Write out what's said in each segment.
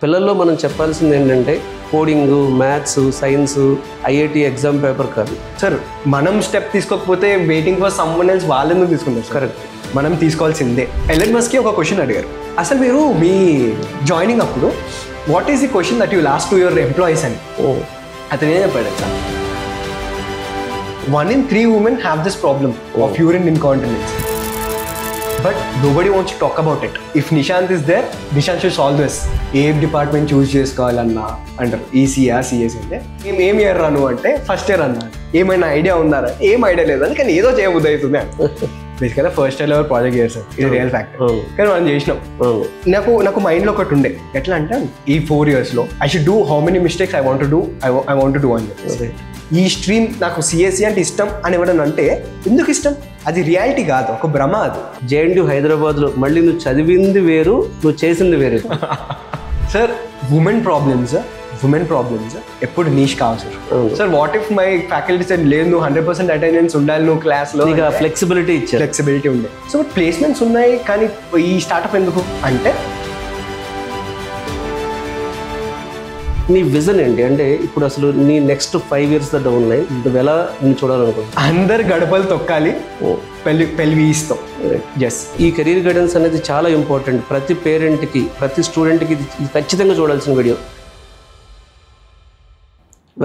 పిల్లల్లో మనం చెప్పాల్సింది ఏంటంటే coding, maths, science, IIT exam paper కాదు సార్. మనం స్టెప్ తీసుకోకపోతే వెయిటింగ్ ఫర్ సమ్వన్ ఎల్స్ వాళ్ళెందుకు తీసుకుంటారు? కరెక్ట్. మనం తీసుకోవాల్సిందే. ఎలన్ మస్క్కి ఒక క్వశ్చన్ అడిగారు. అసలు మీరు మీ జాయినింగ్ అప్పుడు what is the question that you lost to your employees అని. అతను ఏం చెప్పాడు sir? 1 in 3 women have this problem of urine incontinence. But nobody wants to talk about it. If Nishant is there, Nishant should solve this. ఏ department choose చేసుకోవాలన్నా అంటారు. ఈసీఆ, CS అంటే ఏం year రాను అంటే ఫస్ట్ ఇయర్ అన్నా. ఏమైనా ఐడియా ఉందారా? ఏం ఐడియా లేదని, కానీ ఏదో చేయబుద్ధి అవుతుంది. బేసికల్గా ఫస్ట్ ఇయర్ ఎవరు ప్రాజెక్ట్ చేస్తారు, ఇది రియల్ ఫ్యాక్ట్. కానీ మనం చేసినాం. నాకు మైండ్లో ఒకటి ఉండే, ఎట్లా అంటే ఈ 4 yearsలో I should do how many mistakes I want to do అని చెప్పి. ఈ స్ట్రీమ్ నాకు సిఎస్సి అంటే ఇష్టం అని ఇవ్వడం అంటే ఎందుకు ఇష్టం? అది రియాలిటీ కాదు, ఒక భ్రమ. అది జేఎన్టీయూ హైదరాబాద్లో మళ్ళీ నువ్వు చదివింది వేరు, నువ్వు చేసింది వేరు. సార్ ఉమెన్ ప్రాబ్లమ్స్ ఎప్పుడు నీష్ కావు sir. Sir what if my faculty sir లేదు, నువ్వు 100% అటెండెన్స్ ఉండాలి నువ్వు క్లాస్లో, ఫ్లెక్సిబిలిటీ ఉండే. సో ప్లేస్మెంట్స్ ఉన్నాయి, కానీ ఈ స్టార్ట్అప్ ఎందుకు అంటే నీ విజన్ ఏంటి? అంటే ఇప్పుడు అసలు నీ నెక్స్ట్ 5 years డౌన్ లైన్ నువ్వు ఎలా నేను చూడాలనుకుంటున్నా? అందరు గడపలు తొక్కాలి, పెళ్లి ఇస్తాం. ఎస్, ఈ కెరీర్ గైడెన్స్ అనేది చాలా ఇంపార్టెంట్. ప్రతి పేరెంట్కి, ప్రతి స్టూడెంట్కి ఇది ఖచ్చితంగా చూడాల్సిన video.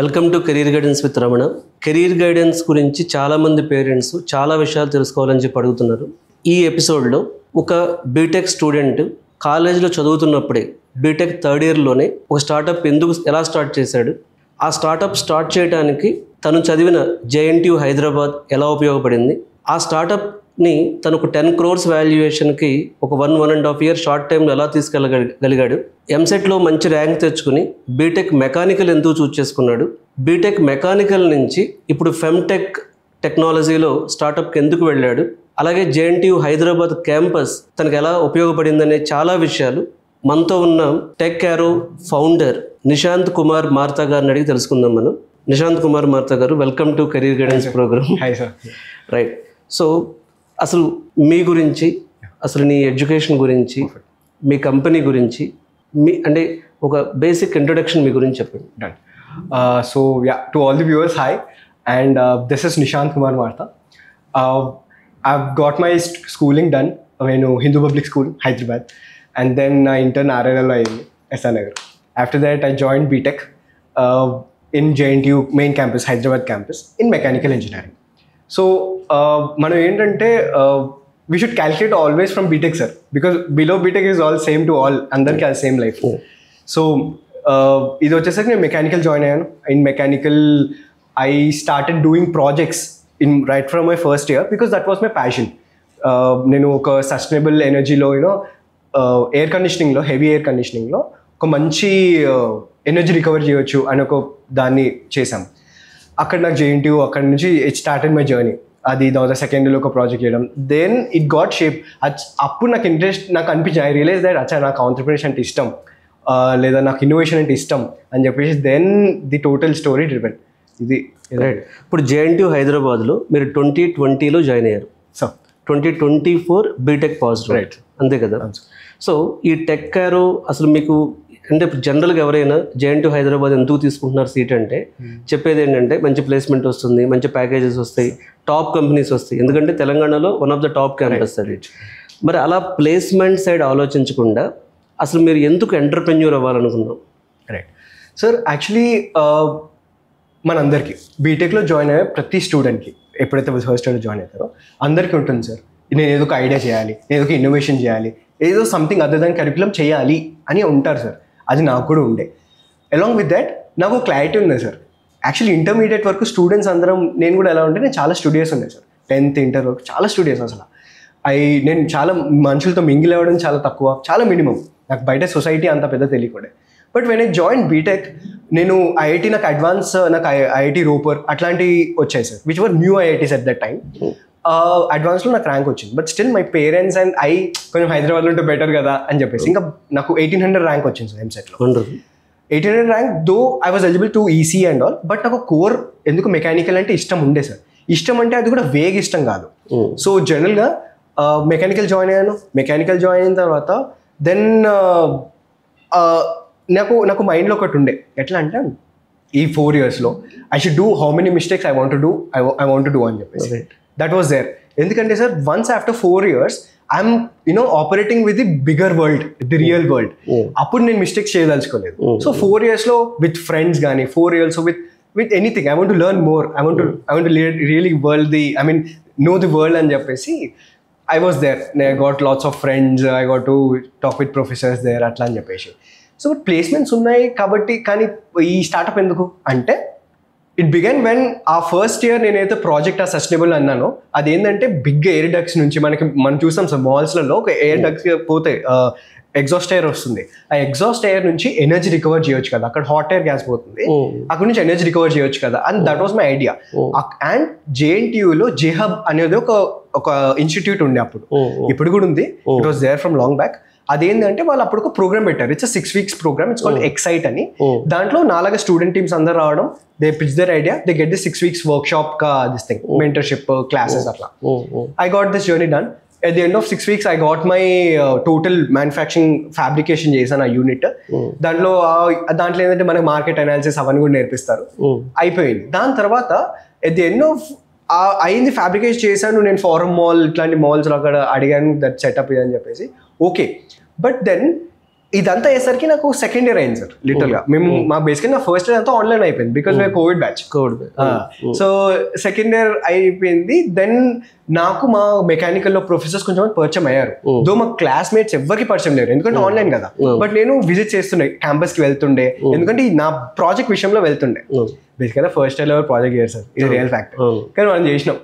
Welcome to career guidance with Ramana. Career guidance గురించి చాలామంది పేరెంట్స్ చాలా విషయాలు తెలుసుకోవాలని చెప్పి అడుగుతున్నారు. ఈ ఎపిసోడ్లో ఒక బీటెక్ స్టూడెంట్ కాలేజీలో చదువుతున్నప్పుడే బీటెక్ 3rd yearలోనే ఒక స్టార్టప్ ఎలా స్టార్ట్ చేశాడు, ఆ స్టార్టప్ స్టార్ట్ చేయడానికి తను చదివిన జేఎన్టీయూ హైదరాబాద్ ఎలా ఉపయోగపడింది, ఆ స్టార్టప్ని తనకు 10 crores వాల్యుయేషన్కి ఒక 1.5 year షార్ట్ టైంలో ఎలా తీసుకెళ్ళగలిగాడు, ఎంసెట్లో మంచి ర్యాంక్ తెచ్చుకుని బీటెక్ మెకానికల్ ఎందుకు చూస్ చేసుకున్నాడు, బీటెక్ మెకానికల్ నుంచి ఇప్పుడు ఫెమ్టెక్ టెక్నాలజీలో స్టార్టప్కి ఎందుకు వెళ్ళాడు, అలాగే జేఎన్టీయూ హైదరాబాద్ క్యాంపస్ తనకు ఎలా ఉపయోగపడిందనే చాలా విషయాలు మనతో ఉన్న tech arrow founder Nishant Kumar Martha గారిని అడిగి తెలుసుకుందాం మనం. నిశాంత్ కుమార్ మార్తా గారు, welcome to career guidance programme. Hi sir. Right. So అసలు మీ గురించి, అసలు నీ ఎడ్యుకేషన్ గురించి, మీ కంపెనీ గురించి, అంటే ఒక బేసిక్ ఇంట్రొడక్షన్ మీ గురించి చెప్పండి. So yeah, to all the viewers, hi, and this is Nishant Kumar మార్తా. I've got my schooling done in Hindu Public School, Hyderabad, and then I interned RLL SR Nagar. After that, I joined BTech in JNTU main campus, Hyderabad campus, in mechanical engineering. So, మనం ఏంటంటే we should calculate always from BTech, sir, because below BTech is all same to all, అందరికి అది same life. So ఇది వచ్చేసరికి నేను mechanical join అయ్యాను. In mechanical I started doing projects right from my first year, because that was my passion. నేను ఒక sustainable ఎనర్జీలో air కండిషనింగ్లో, heavy air కండిషనింగ్లో ఒక మంచి ఎనర్జీ రికవర్ చేయవచ్చు అని ఒక దాన్ని చేశాం. అక్కడ నాకు జేఎన్టీయూ, అక్కడ నుంచి ఇట్ స్టార్టెడ్ మై జర్నీ. అది 2nd yearలో ఒక ప్రాజెక్ట్ చేయడం, దెన్ ఇట్ గాట్ షేప్. అప్పుడు నాకు ఇంట్రెస్ట్, నాకు అనిపించింది, ఐ రియలైజ్ దట్ అచ్చా నాకు ఆంటర్‌ప్రెన్యూర్‌షిప్ అంటే ఇష్టం, లేదా నాకు ఇన్నోవేషన్ అంటే ఇష్టం అని చెప్పేసి then the total story driven ఇది. రైట్. ఇప్పుడు జేఎన్టీయూ హైదరాబాద్లో మీరు 2020లో జాయిన్ అయ్యారు. So 2024 BTech positive, right? అంతే కదా. సో ఈ టెక్ యారో అసలు మీకు అంటే జనరల్గా ఎవరైనా జేఎన్టీయూ హైదరాబాద్ ఎందుకు తీసుకుంటున్నారు సీట్ అంటే చెప్పేది ఏంటంటే మంచి ప్లేస్మెంట్ వస్తుంది, మంచి ప్యాకేజెస్ వస్తాయి, టాప్ కంపెనీస్ వస్తాయి. ఎందుకంటే తెలంగాణలో one of the top campus అది. మరి అలా ప్లేస్మెంట్ సైడ్ ఆలోచించకుండా అసలు మీరు ఎందుకు ఎంటర్‌ప్రెన్యూర్ అవ్వాలనుకున్నాం? రైట్ సార్, యాక్చువల్లీ మనందరికీ బీటెక్లో జాయిన్ అయ్యే ప్రతి స్టూడెంట్కి, ఎప్పుడైతే ఫస్ట్ ఇయర్లో జాయిన్ అవుతారో అందరికీ ఉంటుంది సార్, నేను ఏదో ఒక ఐడియా చేయాలి, ఏదో ఒక ఇన్నోవేషన్ చేయాలి, ఏదో సంథింగ్ అదర్ దాన్ కరికులం చేయాలి అని ఉంటారు సార్. అది నాకు కూడా ఉండే. అలాంగ్ విత్ దాట్ నాకు క్లారిటీ ఉంది సార్. యాక్చువల్లీ ఇంటర్మీడియట్ వరకు స్టూడెంట్స్ అందరం, నేను కూడా ఎలా ఉంటే నేను చాలా స్టూడియోస్ ఉన్నాయి సార్. 10th ఇంటర్ వరకు చాలా స్టూడియోస్. అసలు నేను చాలా మనుషులతో మింగిల్ అవ్వడం చాలా తక్కువ, చాలా మినిమం. నాకు బయట సొసైటీ అంత పెద్ద తెలియకూడే. But when I join BTech, నేను ఐఐటి, నాకు అడ్వాన్స్, నాకు ఐఐటి రోపర్ అట్లాంటివి వచ్చాయి sir, which were new IITs at that time. అడ్వాన్స్లో నాకు ర్యాంక్ వచ్చింది. But still my parents and కొంచెం హైదరాబాద్లో ఉంటే బెటర్ కదా అని చెప్పేసి ఇంకా నాకు 1800 ర్యాంక్ వచ్చింది సార్ ఎంసెట్లో. 1800 rank, though I was eligible to EC and all. But నాకు కోర్ ఎందుకు మెకానికల్ అంటే ఇష్టం ఉండే సార్. ఇష్టం అంటే అది కూడా వేగ్ ఇష్టం కాదు. సో జనరల్గా మెకానికల్ జాయిన్ అయ్యాను. మెకానికల్ జాయిన్ అయిన తర్వాత దెన్ నాకు మైండ్లో ఒకటి ఉండే, ఎట్లా అంటే ఈ 4 yearsలో I should do how many mistakes I want to do అని చెప్పేసి. That was there. ఎందుకంటే sir once after 4 years I'm operating with the bigger world, the real world. అప్పుడు నేను మిస్టేక్స్ చేయదలుచుకోలేదు. సో 4 yearsలో విత్ ఫ్రెండ్స్ కానీ 4 years with anything I want to learn more, I want to really know the world అని చెప్పేసి I was there. I got lots of friends, I got to talk with professors there అట్లా అని చెప్పేసి. So placements ఉన్నాయి కాబట్టి, కానీ ఈ startup ఎందుకు అంటే ఇట్ బిగన్ వెన్ ఆ ఫస్ట్ ఇయర్ నేనైతే ప్రాజెక్ట్ సస్టైనబుల్ అన్నానో అదేంటంటే బిగ్ ఎయిర్ డక్స్ నుంచి మనం చూస్తాం సార్ మాల్స్లలో ఒక ఎయిర్ డక్స్ పోతే ఎగ్జాస్ట్ ఎయిర్ వస్తుంది. ఆ ఎగ్జాస్ట్ ఎయిర్ నుంచి ఎనర్జీ రికవర్ చేయొచ్చు కదా, అక్కడ హాట్ ఎయిర్ గ్యాస్ పోతుంది, అక్కడ నుంచి ఎనర్జీ రికవర్ చేయొచ్చు కదా. And that was my idea. And JNTUలో జేహబ్ అనేది ఒక ఇన్స్టిట్యూట్ ఉండే అప్పుడు, ఇప్పుడు కూడా ఉంది. It was there from long back. అదేంటంటే వాళ్ళు అప్పుడు ఒక ప్రోగ్రామ్ పెట్టారు. It's 6 weeks programme. It's called excite అని. దాంట్లో నాలుగు స్టూడెంట్ టీమ్స్ అందరు రావడం, they pitch their idea, they get the 6 weeks workshop కా దిస్ థింగ్, మెంటర్షిప్ క్లాసెస్ అట్లా. I got this journey done. At the end of 6 weeks, I got my total manufacturing fabrication చేశాను ఆ unit. దాంట్లో ఏంటంటే మనకి market analysis అవన్నీ కూడా నేర్పిస్తారు. అయిపోయింది. దాని తర్వాత at the end of అయింది, ఫ్యాబ్రికేషన్ చేశాను నేను. ఫారం మాల్ ఇట్లాంటి మాల్స్ అక్కడ అడిగాను దట్ సెటప్ అని చెప్పేసి. ఓకే, బట్ దెన్ ఇదంతా అయ్యేసరికి నాకు సెకండ్ ఇయర్ అయింది సార్. లిటరల్ గా మేము మా బేసిక్గా నా ఫస్ట్ ఇయర్ అంతా ఆన్లైన్ అయిపోయింది బికాస్ మేము Covid batch. So second year అయిపోయింది. దెన్ నాకు మా మెకానికల్ లో ప్రొఫెసర్స్ కొంచెం పరిచయం అయ్యారు. దో మా క్లాస్మేట్స్ ఎవరికి పరిచయం లేరు, ఎందుకంటే ఆన్లైన్ కదా. బట్ నేను విజిట్ చేస్తుండే, క్యాంపస్ కి వెళ్తుండే, ఎందుకంటే నా ప్రాజెక్ట్ విషయంలో వెళ్తుండే. బేసిక్గా ఫస్ట్ ఇయర్ లో ప్రాజెక్ట్ చేయారు సార్, ఇది రియల్ ఫ్యాక్ట్. కానీ మనం చేసినాం.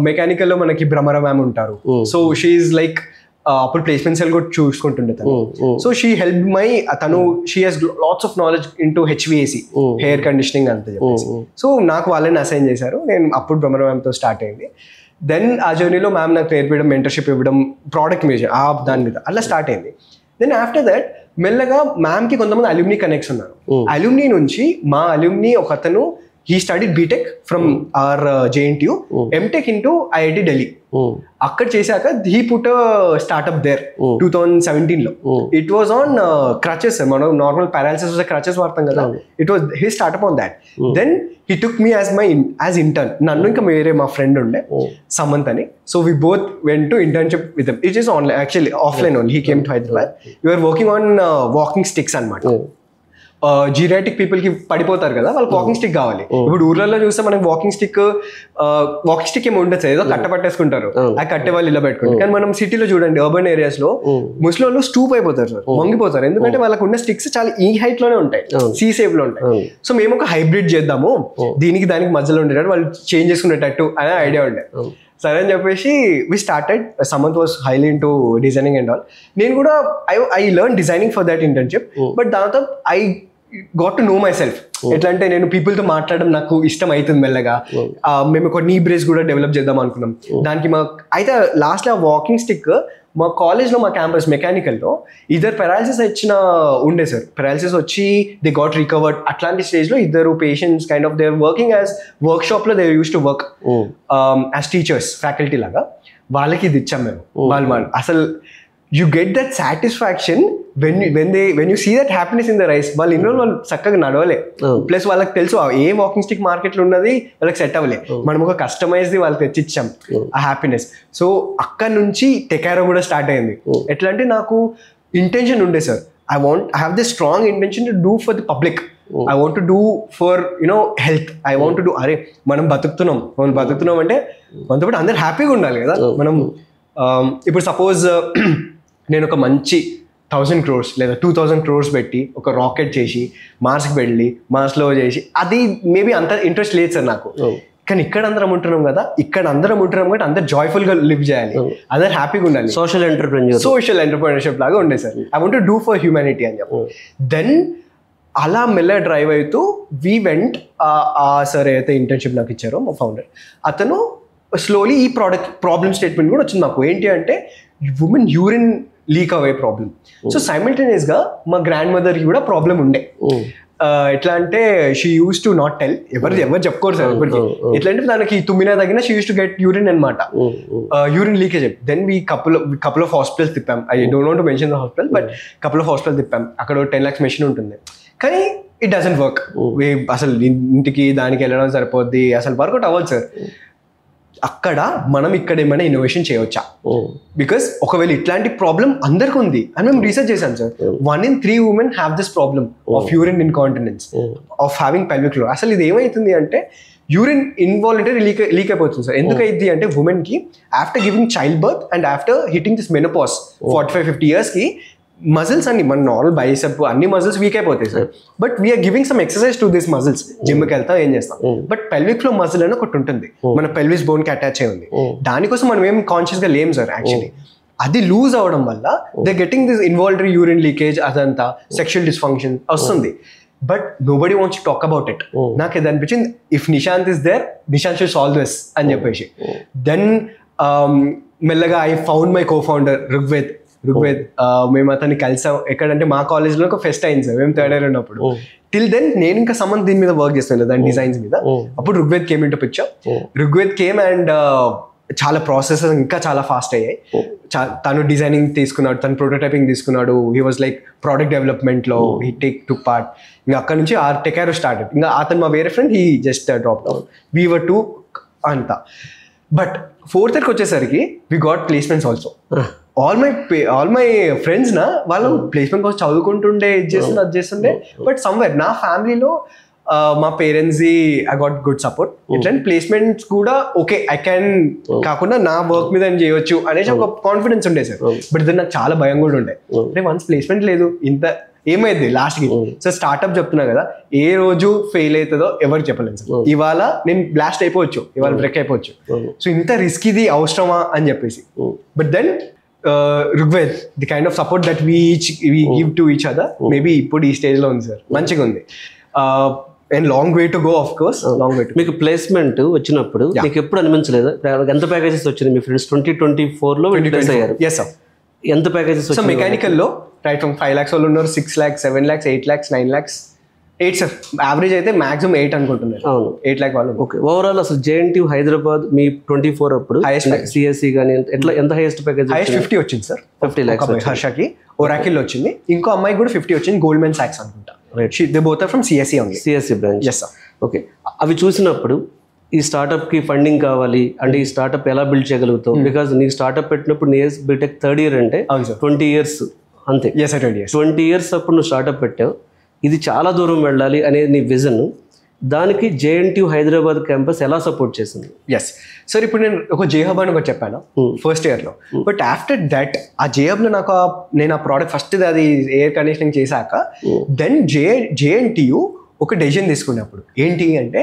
మెకానికల్ లో మనకి భ్రమర మ్యామ్ ఉంటారు. సో షీఈ్ లైక్ అప్పుడు ప్లేస్మెంట్స్ కూడా చూసుకుంటుండే తను. So she help she has LADS of knowledge into HVAC, hair conditioning అంతా చెప్పేసి. సో నాకు వాళ్ళని అసైన్ చేశారు. నేను అప్పుడు భ్రమర మ్యామ్తో స్టార్ట్ అయింది. దెన్ ఆ జర్నీలో మ్యామ్ నాకు నేర్పించడం, మెంటర్షిప్ ఇవ్వడం, ప్రోడక్ట్ మేజర్ దాని మీద అలా స్టార్ట్ అయింది. దెన్ ఆఫ్టర్ దట్ మెల్లగా మ్యామ్కి కొంతమంది అల్యూమినీ కనెక్ట్స్ ఉన్నారు. అల్యూమినీ నుంచి మా అల్యూమినీ ఒక అతను, he studied BTech from our JNTU, MTech into IIT Delhi. అక్కడ చేశాక he put a startup there 2017లో. It was on crutches. మనం నార్మల్ పారాలిసిస్ వస్తే crutches వాడతాం కదా. It was his startup on that. Then he took me as intern. నన్ను ఇంకా వేరే మా ఫ్రెండ్ ఉండే సమంత్ అని. So we both went to internship with him. It is online, actually offline only. He came to Hyderabad. We were working on walking sticks అన్నమాట. జీరియాటిక్ people కి పడిపోతారు కదా, వాళ్ళకి వాకింగ్ స్టిక్ కావాలి. ఇప్పుడు ఊర్లలో చూస్తే మనకి వాకింగ్ స్టిక్ ఏమి ఉండదు, ఏదో కట్ట పట్టేసుకుంటారు, ఆ కట్టే వాళ్ళు ఇలా పెట్టుకుంటారు. కానీ మనం సిటీలో చూడండి, అర్బన్ ఏరియాస్ లో ముస్లింలు స్టూప్ అయిపోతారు సార్, వంగిపోతారు. ఎందుకంటే వాళ్ళకు ఉన్న స్టిక్స్ చాలా ఈ హైట్ లోనే ఉంటాయి, సి షేప్ లో ఉంటాయి. సో మేము ఒక హైబ్రిడ్ చేద్దాము, దానికి మధ్యలో ఉండేటట్టు, వాళ్ళు చేంజ్ చేసుకునేటట్టు అనే ఐడియా ఉండే. సరే అని చెప్పేసి we started. Samanth was highly into designing and all. నేను కూడా I learn designing for that internship. But దాంతో I got to know myself. ఎట్లా అంటే నేను పీపుల్తో మాట్లాడడం నాకు ఇష్టం అవుతుంది మెల్లగా. మేము ఒక నీ బ్రేస్ కూడా డెవలప్ చేద్దాం అనుకున్నాం. దానికి అయితే లాస్ట్లో వాకింగ్ స్టిక్ మా కాలేజ్లో, మా క్యాంపస్ మెకానికల్లో ఇద్దరు పెరాలసిస్ వచ్చిన ఉండే సార్. పెరాలసిస్ వచ్చి దే గాట్ రికవర్డ్. అట్లాంటి స్టేజ్లో ఇద్దరు patients kind of they working as వర్క్షాప్లో they use to work as teachers, faculty లాగా. వాళ్ళకి ఇది ఇచ్చాం మేము. వాళ్ళు అసలు you get that satisfaction when you see that happiness in their eyes. వాళ్ళు ఇన్ని రోజులు వాళ్ళు చక్కగా నడవలే, ప్లస్ వాళ్ళకి తెలుసు ఏ వాకింగ్ స్టిక్ మార్కెట్లో ఉన్నది వాళ్ళకి సెట్ అవ్వలే, మనం ఒక కస్టమైజ్ది వాళ్ళకి తెచ్చిచ్చాం ఆ హ్యాపీనెస్. సో అక్కడ నుంచి టెకారో కూడా స్టార్ట్ అయింది. ఎట్లా అంటే నాకు ఇంటెన్షన్ ఉండే sir, I have this strong intention to do for the public. I want to do for health. I want to do, అరే మనం బతుకుతున్నాం అంటే మనతో పాటు అందరు హ్యాపీగా ఉండాలి కదా. మనం ఇప్పుడు సపోజ్ నేను ఒక మంచి 1000 crores లేదా 2000 crores పెట్టి ఒక రాకెట్ చేసి మార్స్కి వెళ్ళి మార్స్లో చేసి, అది మేబీ అంత ఇంట్రెస్ట్ లేదు సార్ నాకు. కానీ ఇక్కడ అందరం ఉంటున్నాం కదా, కాబట్టి అందరు జాయ్ఫుల్ గా లివ్ చేయాలి, అందరు హ్యాపీగా ఉండాలి. సోషల్ ఎంటర్ప్రెన్యూర్షిప్ లాగా ఉండే sir. I want to do for humanity అని చెప్పి. దెన్ అలా మెల్ల డ్రైవ్ అవుతూ వీ వెంట్. సార్ అయితే ఇంటర్న్షిప్ నాకు ఇచ్చారో మా ఫౌండర్, అతను స్లోలీ ఈ ప్రాబ్లమ్ స్టేట్మెంట్ కూడా వచ్చింది మాకు. ఏంటి అంటే ఉమెన్ యూరిన్ లీక్ అవే ప్రాబ్లం. సో సైమల్టేనియస్గా మా గ్రాండ్ మదర్కి కూడా ప్రాబ్లం ఉండే. ఎట్లా అంటే she use to not tell, ఎవరు చెప్పుకోరు సార్ ఇప్పటికి. ఎట్లా అంటే దానికి తుమ్మినా తగిన she use to get urine అనమాట, urine leakage. Then we couple of hospitals తిప్పాం. I don't want to mention the hospital, but couple of hospital తిప్పాం. అక్కడ 10 lakhs మెషిన్ ఉంటుంది, కానీ ఇట్ డజంట్ వర్క్. అసలు ఇంటికి దానికి వెళ్ళడం సరిపోద్ది, అసలు వర్కౌట్ అవ్వదు సార్. అక్కడ మనం ఇక్కడ ఏమైనా ఇన్నోవేషన్ చేయవచ్చా? బికాస్ ఒకవేళ ఇట్లాంటి ప్రాబ్లం అందరికి ఉంది అని మేము రీసెర్చ్ చేశాం sir. 1 in 3 women have this problem of urine incontinence, of having pelvic floor. అసలు ఇది ఏమవుతుంది అంటే యూరిన్ ఇన్వాలంటరీ లీక్ అయిపోతుంది సార్. ఎందుకైంది అంటే ఉమెన్ కి after giving child birth and after hitting this menopause 45-50 years కి మజిల్స్ అన్ని మన నార్మల్ బైసెప్ అన్ని మజిల్స్ వీక్ అయిపోతాయి sir. But we're giving some exercise to this muscles. జిమ్కి వెళ్తాం, ఏం చేస్తాం, బట్ పెల్విక్ ఫ్లో మజిల్ అని ఒకటి ఉంటుంది, మన పెల్విస్ బోన్ కి అటాచ్ అయి ఉంది. దానికోసం మనం ఏం కాన్షియస్ గా లేం సార్. యాక్చువల్లీ అది లూజ్ అవడం వల్ల they getting this involuntary urine leakage, అదంతా సెక్షువల్ డిస్ఫంక్షన్ వస్తుంది. But nobody wants to talk about it. నాకు ఇది అనిపించింది, if Nishant is there, Nishant should solve this అని చెప్పేసి. దెన్ మెల్లగా I found my cofounder Rugved. మేము అతన్ని కలిసాం ఎక్కడంటే మా కాలేజ్లో ఒక ఫెస్ట్ అయింది సార్, మేము 3rd year ఉన్నప్పుడు. టిల్ దెన్ నేను ఇంకా సంబంధం దీని మీద వర్క్ చేస్తాను, దాని డిజైన్స్ మీద. అప్పుడు Rugved came in to picture. Rugved came and చాలా ప్రాసెసెస్ ఇంకా చాలా ఫాస్ట్ అయ్యాయి. తను డిజైనింగ్ తీసుకున్నాడు, తను ప్రోటోటైపింగ్ తీసుకున్నాడు. హీ వాజ్ లైక్ ప్రోడక్ట్ డెవలప్మెంట్లో హీ టుక్ పార్ట్. ఇంకా అక్కడ నుంచి టెకారో స్టార్ట్. ఇంకా అతను మా వేరే friend, he just drop down. We were 2 అంతా. బట్ 4th yearకి వచ్చేసరికి we got placements also. All my friends నా వాళ్ళు ప్లేస్మెంట్ కోసం చదువుకుంటుండే, ఇది చేస్తుండే, అది చేస్తుండే. బట్ సమ్వేర్ నా ఫ్యామిలీలో మా parents I got good support. ఇట్లాంటి ప్లేస్మెంట్స్ కూడా ఓకే ఐ క్యాన్ కాకుండా నా వర్క్ మీద చేయొచ్చు అనేసి ఒక కాన్ఫిడెన్స్ ఉండే సార్. బట్ ఇది నాకు చాలా భయం కూడా ఉండే. అంటే వన్స్ ప్లేస్మెంట్ లేదు, ఇంత ఏమైంది లాస్ట్కి. సో స్టార్ట్అప్ చెప్తున్నా కదా, ఏ రోజు ఫెయిల్ అవుతుందో ఎవరికి చెప్పలేదు సార్. ఇవాళ నేను బ్లాస్ట్ అయిపోవచ్చు, ఇవాళ బ్రేక్ అయిపోవచ్చు. సో ఇంత రిస్క్ ఇది అవసరమా అని చెప్పేసి. But then Rugved, the kind of support that we give to each other, maybe ఇప్పుడు ఈ స్టేజ్ లో ఉంది సార్, మంచిగా ఉంది. And long way to go, of course long way. మీకు ప్లేస్మెంట్ వచ్చినప్పుడు మీకు ఎప్పుడు అనిపించలేదు ఎంత ప్యాకేజెస్ వచ్చింది? మీ ఫ్రెండ్స్ 2024లో ప్లేస్ అయ్యారు. Yes sir. ఎంత ప్యాకేజెస్? సో మెకానికల్లో రైట్ ఫ్రమ్ 5 lakhs వాళ్ళు ఉన్నారు, 6 lakhs, 7 lakhs, 8 lakhs, 9 lakhs, 8 sir. Average అయితే మాక్సిమం 8 అనుకుంటున్నారు. అవును, 8 lakh వాళ్ళు. ఓకే, ఓవరాల్ అసలు JNTU హైదరాబాద్ మీ 24 అప్పుడు సిఎస్సి కానీ ఎట్లా ఎంత హైయెస్ట్ ప్యాకేజ్? హైయెస్ట్ 50 వచ్చింది సార్. 50 lakhs. హర్షకి ఒరాకిల్ వచ్చింది, ఇంకో అమ్మాయి కూడా 50 వచ్చింది, గోల్డ్మెన్ సాక్స్ అనుకుంటా. They both are from CSC only. CSC branch. Yes sir. Okay, అవి చూసినప్పుడు ఈ స్టార్ట్అప్కి ఫండింగ్ కావాలి అంటే ఈ స్టార్ట్అప్ ఎలా బిల్డ్ చేయగలుగుతావు? బికాజ్ నీకు స్టార్ట్అప్ పెట్టినప్పుడు నీ బీటెక్ 3rd year అంటే 20 years అంతే. 20 years అప్పుడు నువ్వు స్టార్ట్అప్ పెట్టావు. ఇది చాలా దూరం వెళ్ళాలి అనేది నీ విజన్. దానికి JNTU హైదరాబాద్ క్యాంపస్ ఎలా సపోర్ట్ చేసింది? ఎస్ సార్, ఇప్పుడు నేను ఒక జేహబ్ అని ఒకటి చెప్పాను 1st yearలో. బట్ ఆఫ్టర్ దట్ ఆ జేహబ్లో నేను ఆ ప్రోడక్ట్ ఫస్ట్ అది ఎయిర్ కండిషనింగ్ చేశాక దెన్ JNTU ఒక డెసిషన్ తీసుకున్నప్పుడు ఏంటి అంటే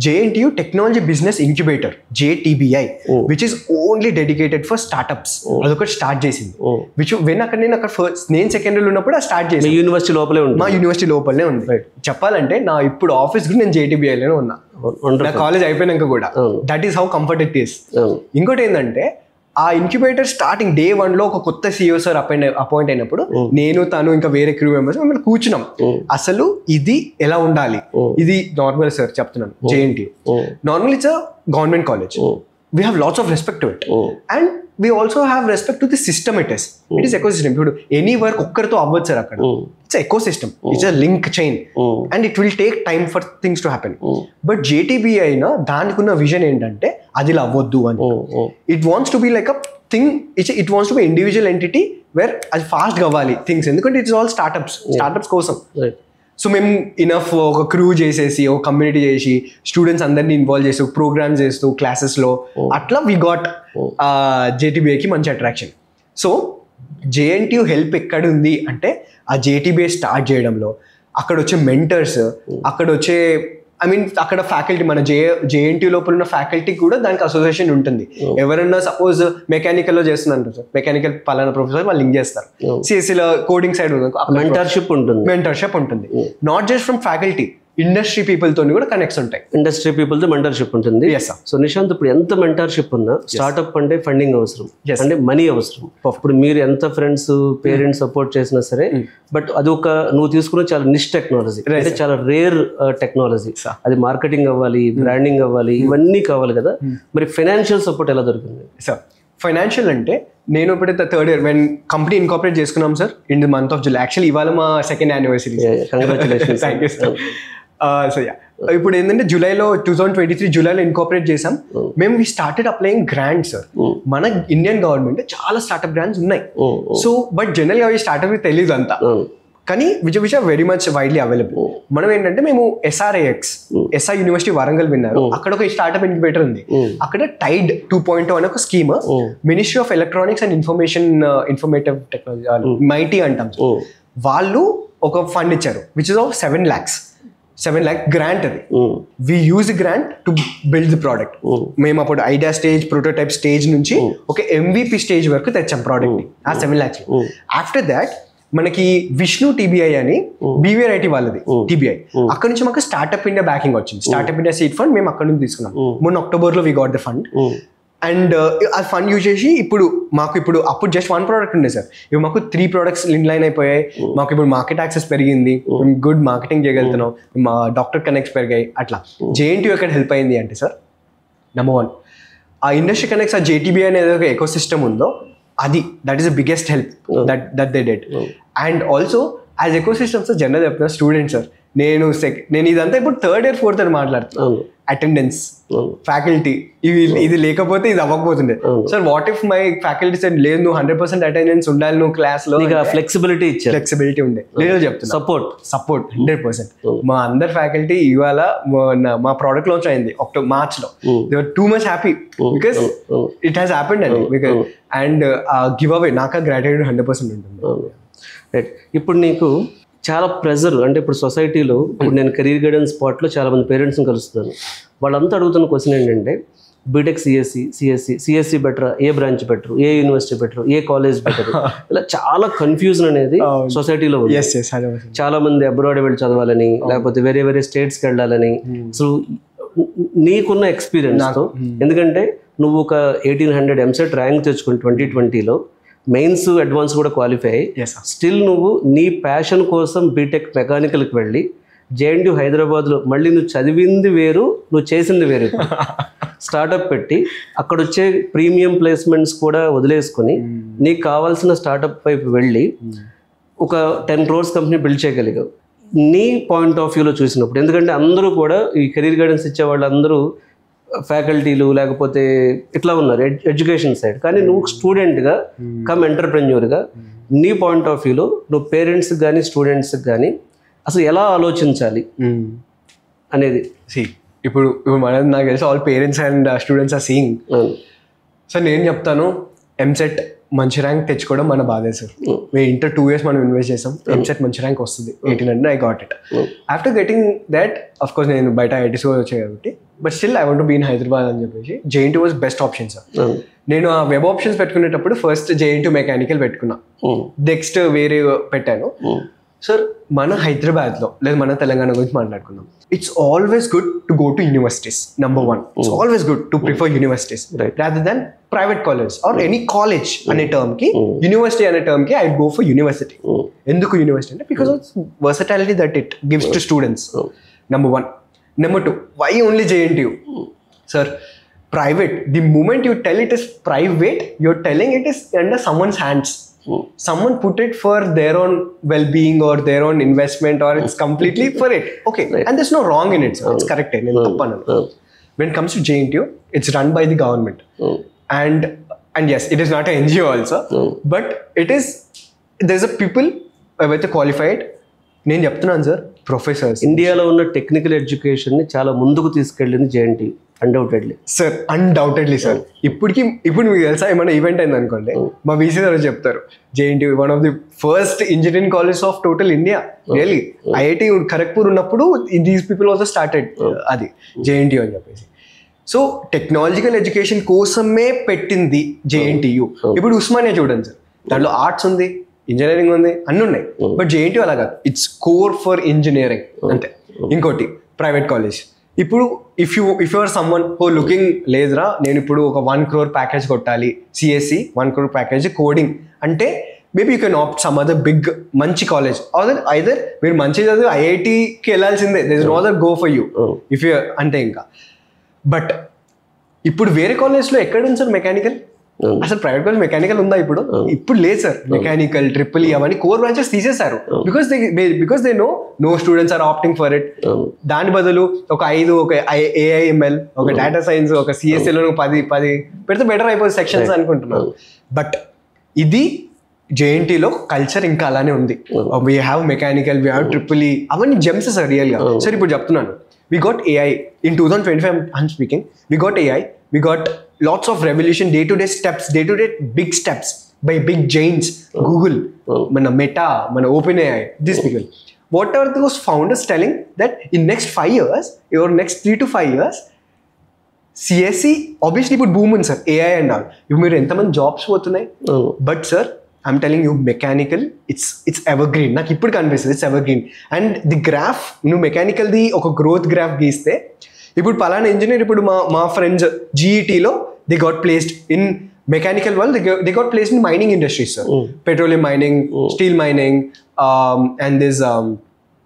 JNTU technology business incubator, JTBI, which is only dedicated for startups. అదొకటి స్టార్ట్ చేసింది. విచ్ వెన్ నేను నేను 2nd year ఉన్నప్పుడు ఆ స్టార్ట్ చేసి యూనివర్సిటీ లోపలే ఉంది. మా యూనివర్సిటీ లోపలనే ఉంది. చెప్పాలంటే నా ఇప్పుడు ఆఫీస్ కూడా నేను JTBIలోనే ఉన్నా, నా కాలేజ్ అయిపోయినాక కూడా. That is how comfort it is. ఇంకోటి ఏంటంటే ఆ ఇంక్యుబేటర్ స్టార్టింగ్ day 1లో ఒక కొత్త CEO సార్ అపాయింట్ అయినప్పుడు నేను తను ఇంకా వేరే క్రూ మెంబర్స్ మిమ్మల్ని కూర్చున్నాం. అసలు ఇది ఎలా ఉండాలి, ఇది నార్మల్ సార్ చెప్తున్నాను, JNTU normal it's a government college. We have lots of respect to it and we also have respect to the system. It is eco system. ఇప్పుడు ఎనీ వర్క్ ఒక్కరితో అవ్వచ్చు సార్ అక్కడ. It's eco system, it's a link chain and it will take time for things to happen. But JTBI అయినా దానికి ఉన్న vision ఏంటంటే అది ఇలా అవ్వద్దు అని. It wants to be like a thing, it wants to be individual entity wear అది ఫాస్ట్గా అవ్వాలి థింగ్స్. ఎందుకంటే ఇట్స్ ఆల్ స్టార్ట్అప్స్ కోసం. సో మేము ఇనఫ్ ఒక క్రూ చేసేసి ఒక కమ్యూనిటీ చేసి స్టూడెంట్స్ అందరినీ ఇన్వాల్వ్ చేస్తూ ప్రోగ్రామ్స్ చేస్తూ క్లాసెస్లో అట్లా వీ గాట్ JTBIకి మంచి అట్రాక్షన్. సో JNTU హెల్ప్ ఎక్కడ ఉంది అంటే ఆ JTBI స్టార్ట్ చేయడంలో, అక్కడ వచ్చే మెంటర్స్, అక్కడ వచ్చే అక్కడ ఫ్యాకల్టీ, మన JNTU లోపల ఉన్న ఫ్యాకల్టీ కూడా దానికి అసోసియేషన్ ఉంటుంది. ఎవరన్నా సపోజ్ మెకానికల్లో చేస్తున్నారు సార్, మెకానికల్ పలానా ప్రొఫెసర్ వాళ్ళు లింక్ చేస్తారు. CSCలో కోడింగ్ సైడ్ మెంటర్షిప్ ఉంటుంది. Not just from faculty, industry పీపుల్తో కూడా కనెక్ట్స్ ఉంటాయి. ఇండస్ట్రీ పీపుల్తో మెంటర్షిప్ ఉంటుంది. సో నిశాంత్, ఇప్పుడు ఎంత మెంటర్షిప్ ఉన్నా స్టార్ట్అప్ అంటే ఫండింగ్ అవసరం, అంటే మనీ అవసరం. ఇప్పుడు మీరు ఎంత ఫ్రెండ్స్ పేరెంట్స్ సపోర్ట్ చేసినా సరే, బట్ అది ఒక నువ్వు తీసుకున్న చాలా నిష్ టెక్నాలజీ, అంటే చాలా రేర్ టెక్నాలజీ. అది మార్కెటింగ్ అవ్వాలి, బ్రాండింగ్ అవ్వాలి, ఇవన్నీ కావాలి కదా. మరి ఫైనాన్షియల్ సపోర్ట్ ఎలా దొరికింది సార్? ఫైనాన్షియల్ అంటే నేను ఎప్పుడైతే third year when company incorporate చేసుకున్నాం sir in the month of July. Actually ఇవాళ మా second anniversary. Congratulations. Thank you sir. So ఇప్పుడు ఏంటంటే జూలైలో 2023 జూలైలో ఇన్కార్పొరేట్ చేసాం మేము. We started applying grants sir. మన ఇండియన్ గవర్నమెంట్ చాలా స్టార్ట్అప్ గ్రాంట్స్ ఉన్నాయి. సో బట్ జనరల్గా అవి స్టార్ట్అప్ తెలియదు అంతా, కానీ విచ్ ఆర్ వెరీ మచ్ వైడ్లీ అవైలబుల్. మనం ఏంటంటే మేము ఎస్ఆర్ యూనివర్సిటీ వరంగల్ విన్నారు, అక్కడ ఒక స్టార్ట్అప్ ఇంక్యుబేటర్ ఉంది. అక్కడ టైడ్ 2.0 అనే ఒక scheme ministry of electronics and informative technology MeitY అంటాం. వాళ్ళు ఒక ఫండ్ ఇచ్చారు which is of 7 lakh grant. అది we use grant to build the product. మేము అప్పుడు ఐడియా స్టేజ్, ప్రోటోటైప్ స్టేజ్ నుంచి ఒక MVP స్టేజ్ వరకు తెచ్చాం ప్రోడక్ట్ ని ఆ 7 lakhs. ఆఫ్టర్ దాట్ మనకి విష్ణు TBI అని BVRIT వాళ్ళది TBI, అక్కడ నుంచి మాకు స్టార్ట్అప్ ఇండియా బ్యాకింగ్ వచ్చింది. స్టార్ట్అప్ ఇండియా సీడ్ ఫండ్ మేము అక్కడ నుంచి తీసుకున్నాం. మొన్న అక్టోబర్లో we got the fund. And ఆ ఫండ్ యూజ్ చేసి ఇప్పుడు అప్పుడు జస్ట్ 1 ప్రోడక్ట్ ఉండే సార్, ఇప్పుడు మాకు 3 products ఇన్లైన్ అయిపోయాయి. మాకు ఇప్పుడు మార్కెట్ యాక్సెస్ పెరిగింది, గుడ్ మార్కెటింగ్ చేయగలుగుతున్నాం, మా డాక్టర్ కనెక్ట్స్ పెరిగాయి. అట్లా JNTU ఎక్కడ హెల్ప్ అయింది అంటే సార్, నెంబర్ 1 ఆ ఇండస్ట్రీ కనెక్ట్స్, ఆ JTBI అనేది ఒక ఎకో సిస్టమ్ ఉందో అది, that is the biggest help that they did. And also as ecosystems general చెప్తున్నా స్టూడెంట్స్ సార్, నేను ఇదంతా ఇప్పుడు 3rd year 4th year మాట్లాడుతున్నాను. అటెండెన్స్, ఫ్యాకల్టీ, ఇది లేకపోతే ఇది అవ్వకపోతుండే sir. What if my faculty said లేదు నువ్వు 100% అటెండెన్స్ ఉండాలి నువ్వు క్లాస్ లో, ఫ్లెక్సిబిలిటీ ఉండే. నేను చెప్తున్నా సపోర్ట్ 100%. మా అందరు ఫ్యాకల్టీ ఇవాళ మా ప్రోడక్ట్ లాంచ్ అయింది మార్చ్ లో, they were too much happy because it has happened అండి. బికాస్ అండ్ గివ్ అవే నాకు గ్రాటిట్యూడ్ 100% ఉంటుంది. రైట్. ఇప్పుడు నీకు చాలా ప్రెజర్, అంటే ఇప్పుడు సొసైటీలో ఇప్పుడు నేను కెరీర్ గైడెన్స్ స్పాట్లో చాలా మంది పేరెంట్స్ని కలుస్తున్నాను. వాళ్ళంతా అడుగుతున్న క్వశ్చన్ ఏంటంటే బీటెక్ సిఎస్సి బెటర్, ఏ బ్రాంచ్ బెటర్, ఏ యూనివర్సిటీ బెటర్, ఏ కాలేజ్ బెటర్, ఇలా చాలా కన్ఫ్యూజన్ అనేది సొసైటీలో ఉంది. చాలా మంది అబ్రాడ్ వెళ్ళి చదవాలని, లేకపోతే వేరే వేరే స్టేట్స్కి వెళ్ళాలని. సో నీకున్న ఎక్స్పీరియన్స్తో, ఎందుకంటే నువ్వు ఒక 1800 MCET ర్యాంక్ తెచ్చుకుని 2020లో మెయిన్స్ అడ్వాన్స్ కూడా క్వాలిఫై అయ్యి స్టిల్ నువ్వు నీ ప్యాషన్ కోసం బీటెక్ మెకానికల్కి వెళ్ళి JNTU హైదరాబాద్లో మళ్ళీ నువ్వు చదివింది వేరు, నువ్వు చేసింది వేరు. స్టార్టప్ పెట్టి అక్కడ వచ్చే ప్రీమియం ప్లేస్మెంట్స్ కూడా వదిలేసుకొని నీకు కావాల్సిన స్టార్టప్ వైపు వెళ్ళి ఒక 10 crores కంపెనీ బిల్డ్ చేయగలిగావు. నీ పాయింట్ ఆఫ్ వ్యూలో చూసినప్పుడు, ఎందుకంటే అందరూ కూడా ఈ కెరీర్ గైడెన్స్ ఇచ్చే వాళ్ళందరూ ఫ్యాకల్టీలు లేకపోతే ఇట్లా ఉన్నారు ఎడ్యుకేషన్ సైడ్, కానీ నువ్వు స్టూడెంట్గా కమ్ ఎంటర్ప్రెన్యూర్గా నీ పాయింట్ ఆఫ్ వ్యూలో నువ్వు పేరెంట్స్కి కానీ స్టూడెంట్స్కి కానీ అసలు ఎలా ఆలోచించాలి అనేది. ఇప్పుడు మనం నాకు తెలిసి all parents and students are seeing. So నేను చెప్తాను, MCET మంచి ర్యాంక్ తెచ్చుకోవడం మన బాధే సార్. మేము ఇంటర్ 2 years మనం ఇన్వెస్ట్ చేసాం, MCET మంచి ర్యాంక్ వస్తుంది, 1800 I got it. After getting that of course నేను బయట IITs వచ్చాయి కాబట్టి, but still I want to be in Hyderabad అని చెప్పేసి JNTU was best option sir. నేను ఆ వెబ్ ఆప్షన్స్ పెట్టుకునేటప్పుడు ఫస్ట్ JNTU మెకానికల్ పెట్టుకున్నా, నెక్స్ట్ వేరే పెట్టాను. సార్ మన హైదరాబాద్లో లేదా మన తెలంగాణ గురించి మాట్లాడుకుందాం. It's always good to go to universities. Number 1, it's always good to prefer universities rather than private college or any college అనే టర్మ్కి, యూనివర్సిటీ అనే టర్మ్కి ఐ గో ఫర్ యూనివర్సిటీ. ఎందుకు యూనివర్సిటీ అంటే because of versatility that it gives to students. Number 1. Number 2, why only JNTU? Sir, private, the moment you tell it is private, you're telling it is under someone's hands. Someone put it for their own well-being or their own investment, or it's completely for it. Okay, and there's no wrong in it, sir. It's correct. When it comes to JNTU, it's run by the government. And yes, it is not an NGO also, but it is, there's a people with a qualified, నేను చెప్తున్నాను sir, professors. ఇండియాలో ఉన్న technical ఎడ్యుకేషన్ని చాలా ముందుకు తీసుకెళ్ళింది JNTU undoubtedly sir. Undoubtedly sir. ఇప్పుడు మీకు తెలుసా, ఏమైనా ఈవెంట్ అయింది అనుకోండి, మా VC గారు చెప్తారు JNTU one of the first engineering college of total India. Really IIT Kharagpur ఉన్నప్పుడు దీస్ పీపుల్ ఆల్సో స్టార్టెడ్ అది JNTU అని చెప్పేసి. సో టెక్నాలజికల్ ఎడ్యుకేషన్ కోసమే పెట్టింది JNTU. ఇప్పుడు ఉస్మానియా చూడండి సార్, దాంట్లో ఆర్ట్స్ ఉంది, ఇంజనీరింగ్ ఉంది, అన్నీ ఉన్నాయి. బట్ JNTU అలా కాదు, ఇట్స్ కోర్ ఫర్ ఇంజనీరింగ్ అంతే. ఇంకోటి ప్రైవేట్ కాలేజ్. ఇప్పుడు if you are someone who looking లేదురా నేను ఇప్పుడు ఒక 1 crore ప్యాకేజ్ కొట్టాలి, సిఎస్సి 1 crore ప్యాకేజ్ కోడింగ్ అంటే maybe you can opt some other big మంచి కాలేజ్. ఐదర్ మీరు మంచి చదివి ఐఐటికి వెళ్ళాల్సిందే, there is no other go for you if you అంటే. ఇంకా బట్ ఇప్పుడు వేరే కాలేజ్లో ఎక్కడ ఉంది సార్ మెకానికల్? అసలు ప్రైవేట్ కాలేజ్ మెకానికల్ ఉందా ఇప్పుడు? ఇప్పుడు లేదు సార్. మెకానికల్, ట్రిపుల్ ఈ అవన్నీ కోర్ బ్రాంచెస్ తీసేశారు. Because they no students are opting for it. దాని బదులు ఒక 5 ఒక ఏఐఎంఎల్, ఒక డేటా సైన్స్, ఒక సిఎస్సిలో 10 పెడితే బెటర్ అయిపోతుంది సెక్షన్స్ అనుకుంటున్నాను. బట్ ఇది జేఎన్టీలో కల్చర్ ఇంకా అలానే ఉంది. We have mechanical, we have triple E, అవన్నీ జెమ్స్ సార్ రియల్గా. సార్ ఇప్పుడు చెప్తున్నాను, we got AI in 2025. I'm speaking. We got AI. We got lots of revolution, day-to-day steps, day-to-day big steps by big giants, Google, mana Meta, mana OpenAI. These people. What are those founders telling that in next 5 years or next 3 to 5 years, CSE obviously would boom in sir, AI and all. You మీరు ఎంతమంది jobs పోతున్నాయి. But sir I'm telling you mechanical it's evergreen. నాకు ఇప్పుడు కనిపిస్తుంది it's evergreen. And the graph, నువ్వు మెకానికల్ది ఒక growth graph గీస్తే ఇప్పుడు పలానా ఇంజనీర్, ఇప్పుడు మా ఫ్రెండ్స్ జీఈటీలో they got placed in mechanical వాళ్ళు, they got placed in mining industries sir. Petroleum mining, steel mining and this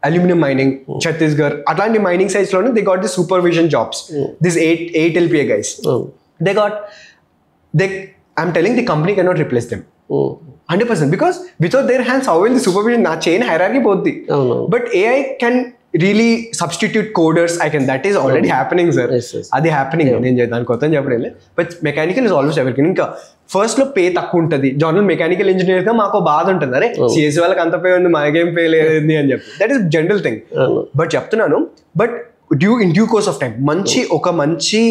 aluminium mining, Chhattisgarh అట్లాంటి మైనింగ్ సైట్స్లోనే they got the supervision jobs. This 8 LPA guys, I'm telling the company cannot replace them 100% because without their hands how will the supervision na chain hierarchy both but AI can really substitute coders. That is already happening sir. Yes. Adi happening nenu dani kotta cheppadele. But mechanical is always evergreen. Inka first lo pay takku untadi. General mechanical engineer ga maako baad untadi, are CS వాళ్ళకి అంత pay ఉంది మాకేం pay లేదని అని చెప్పి. That is general thing. But చెప్తున్నాను, but in due course of time మంచి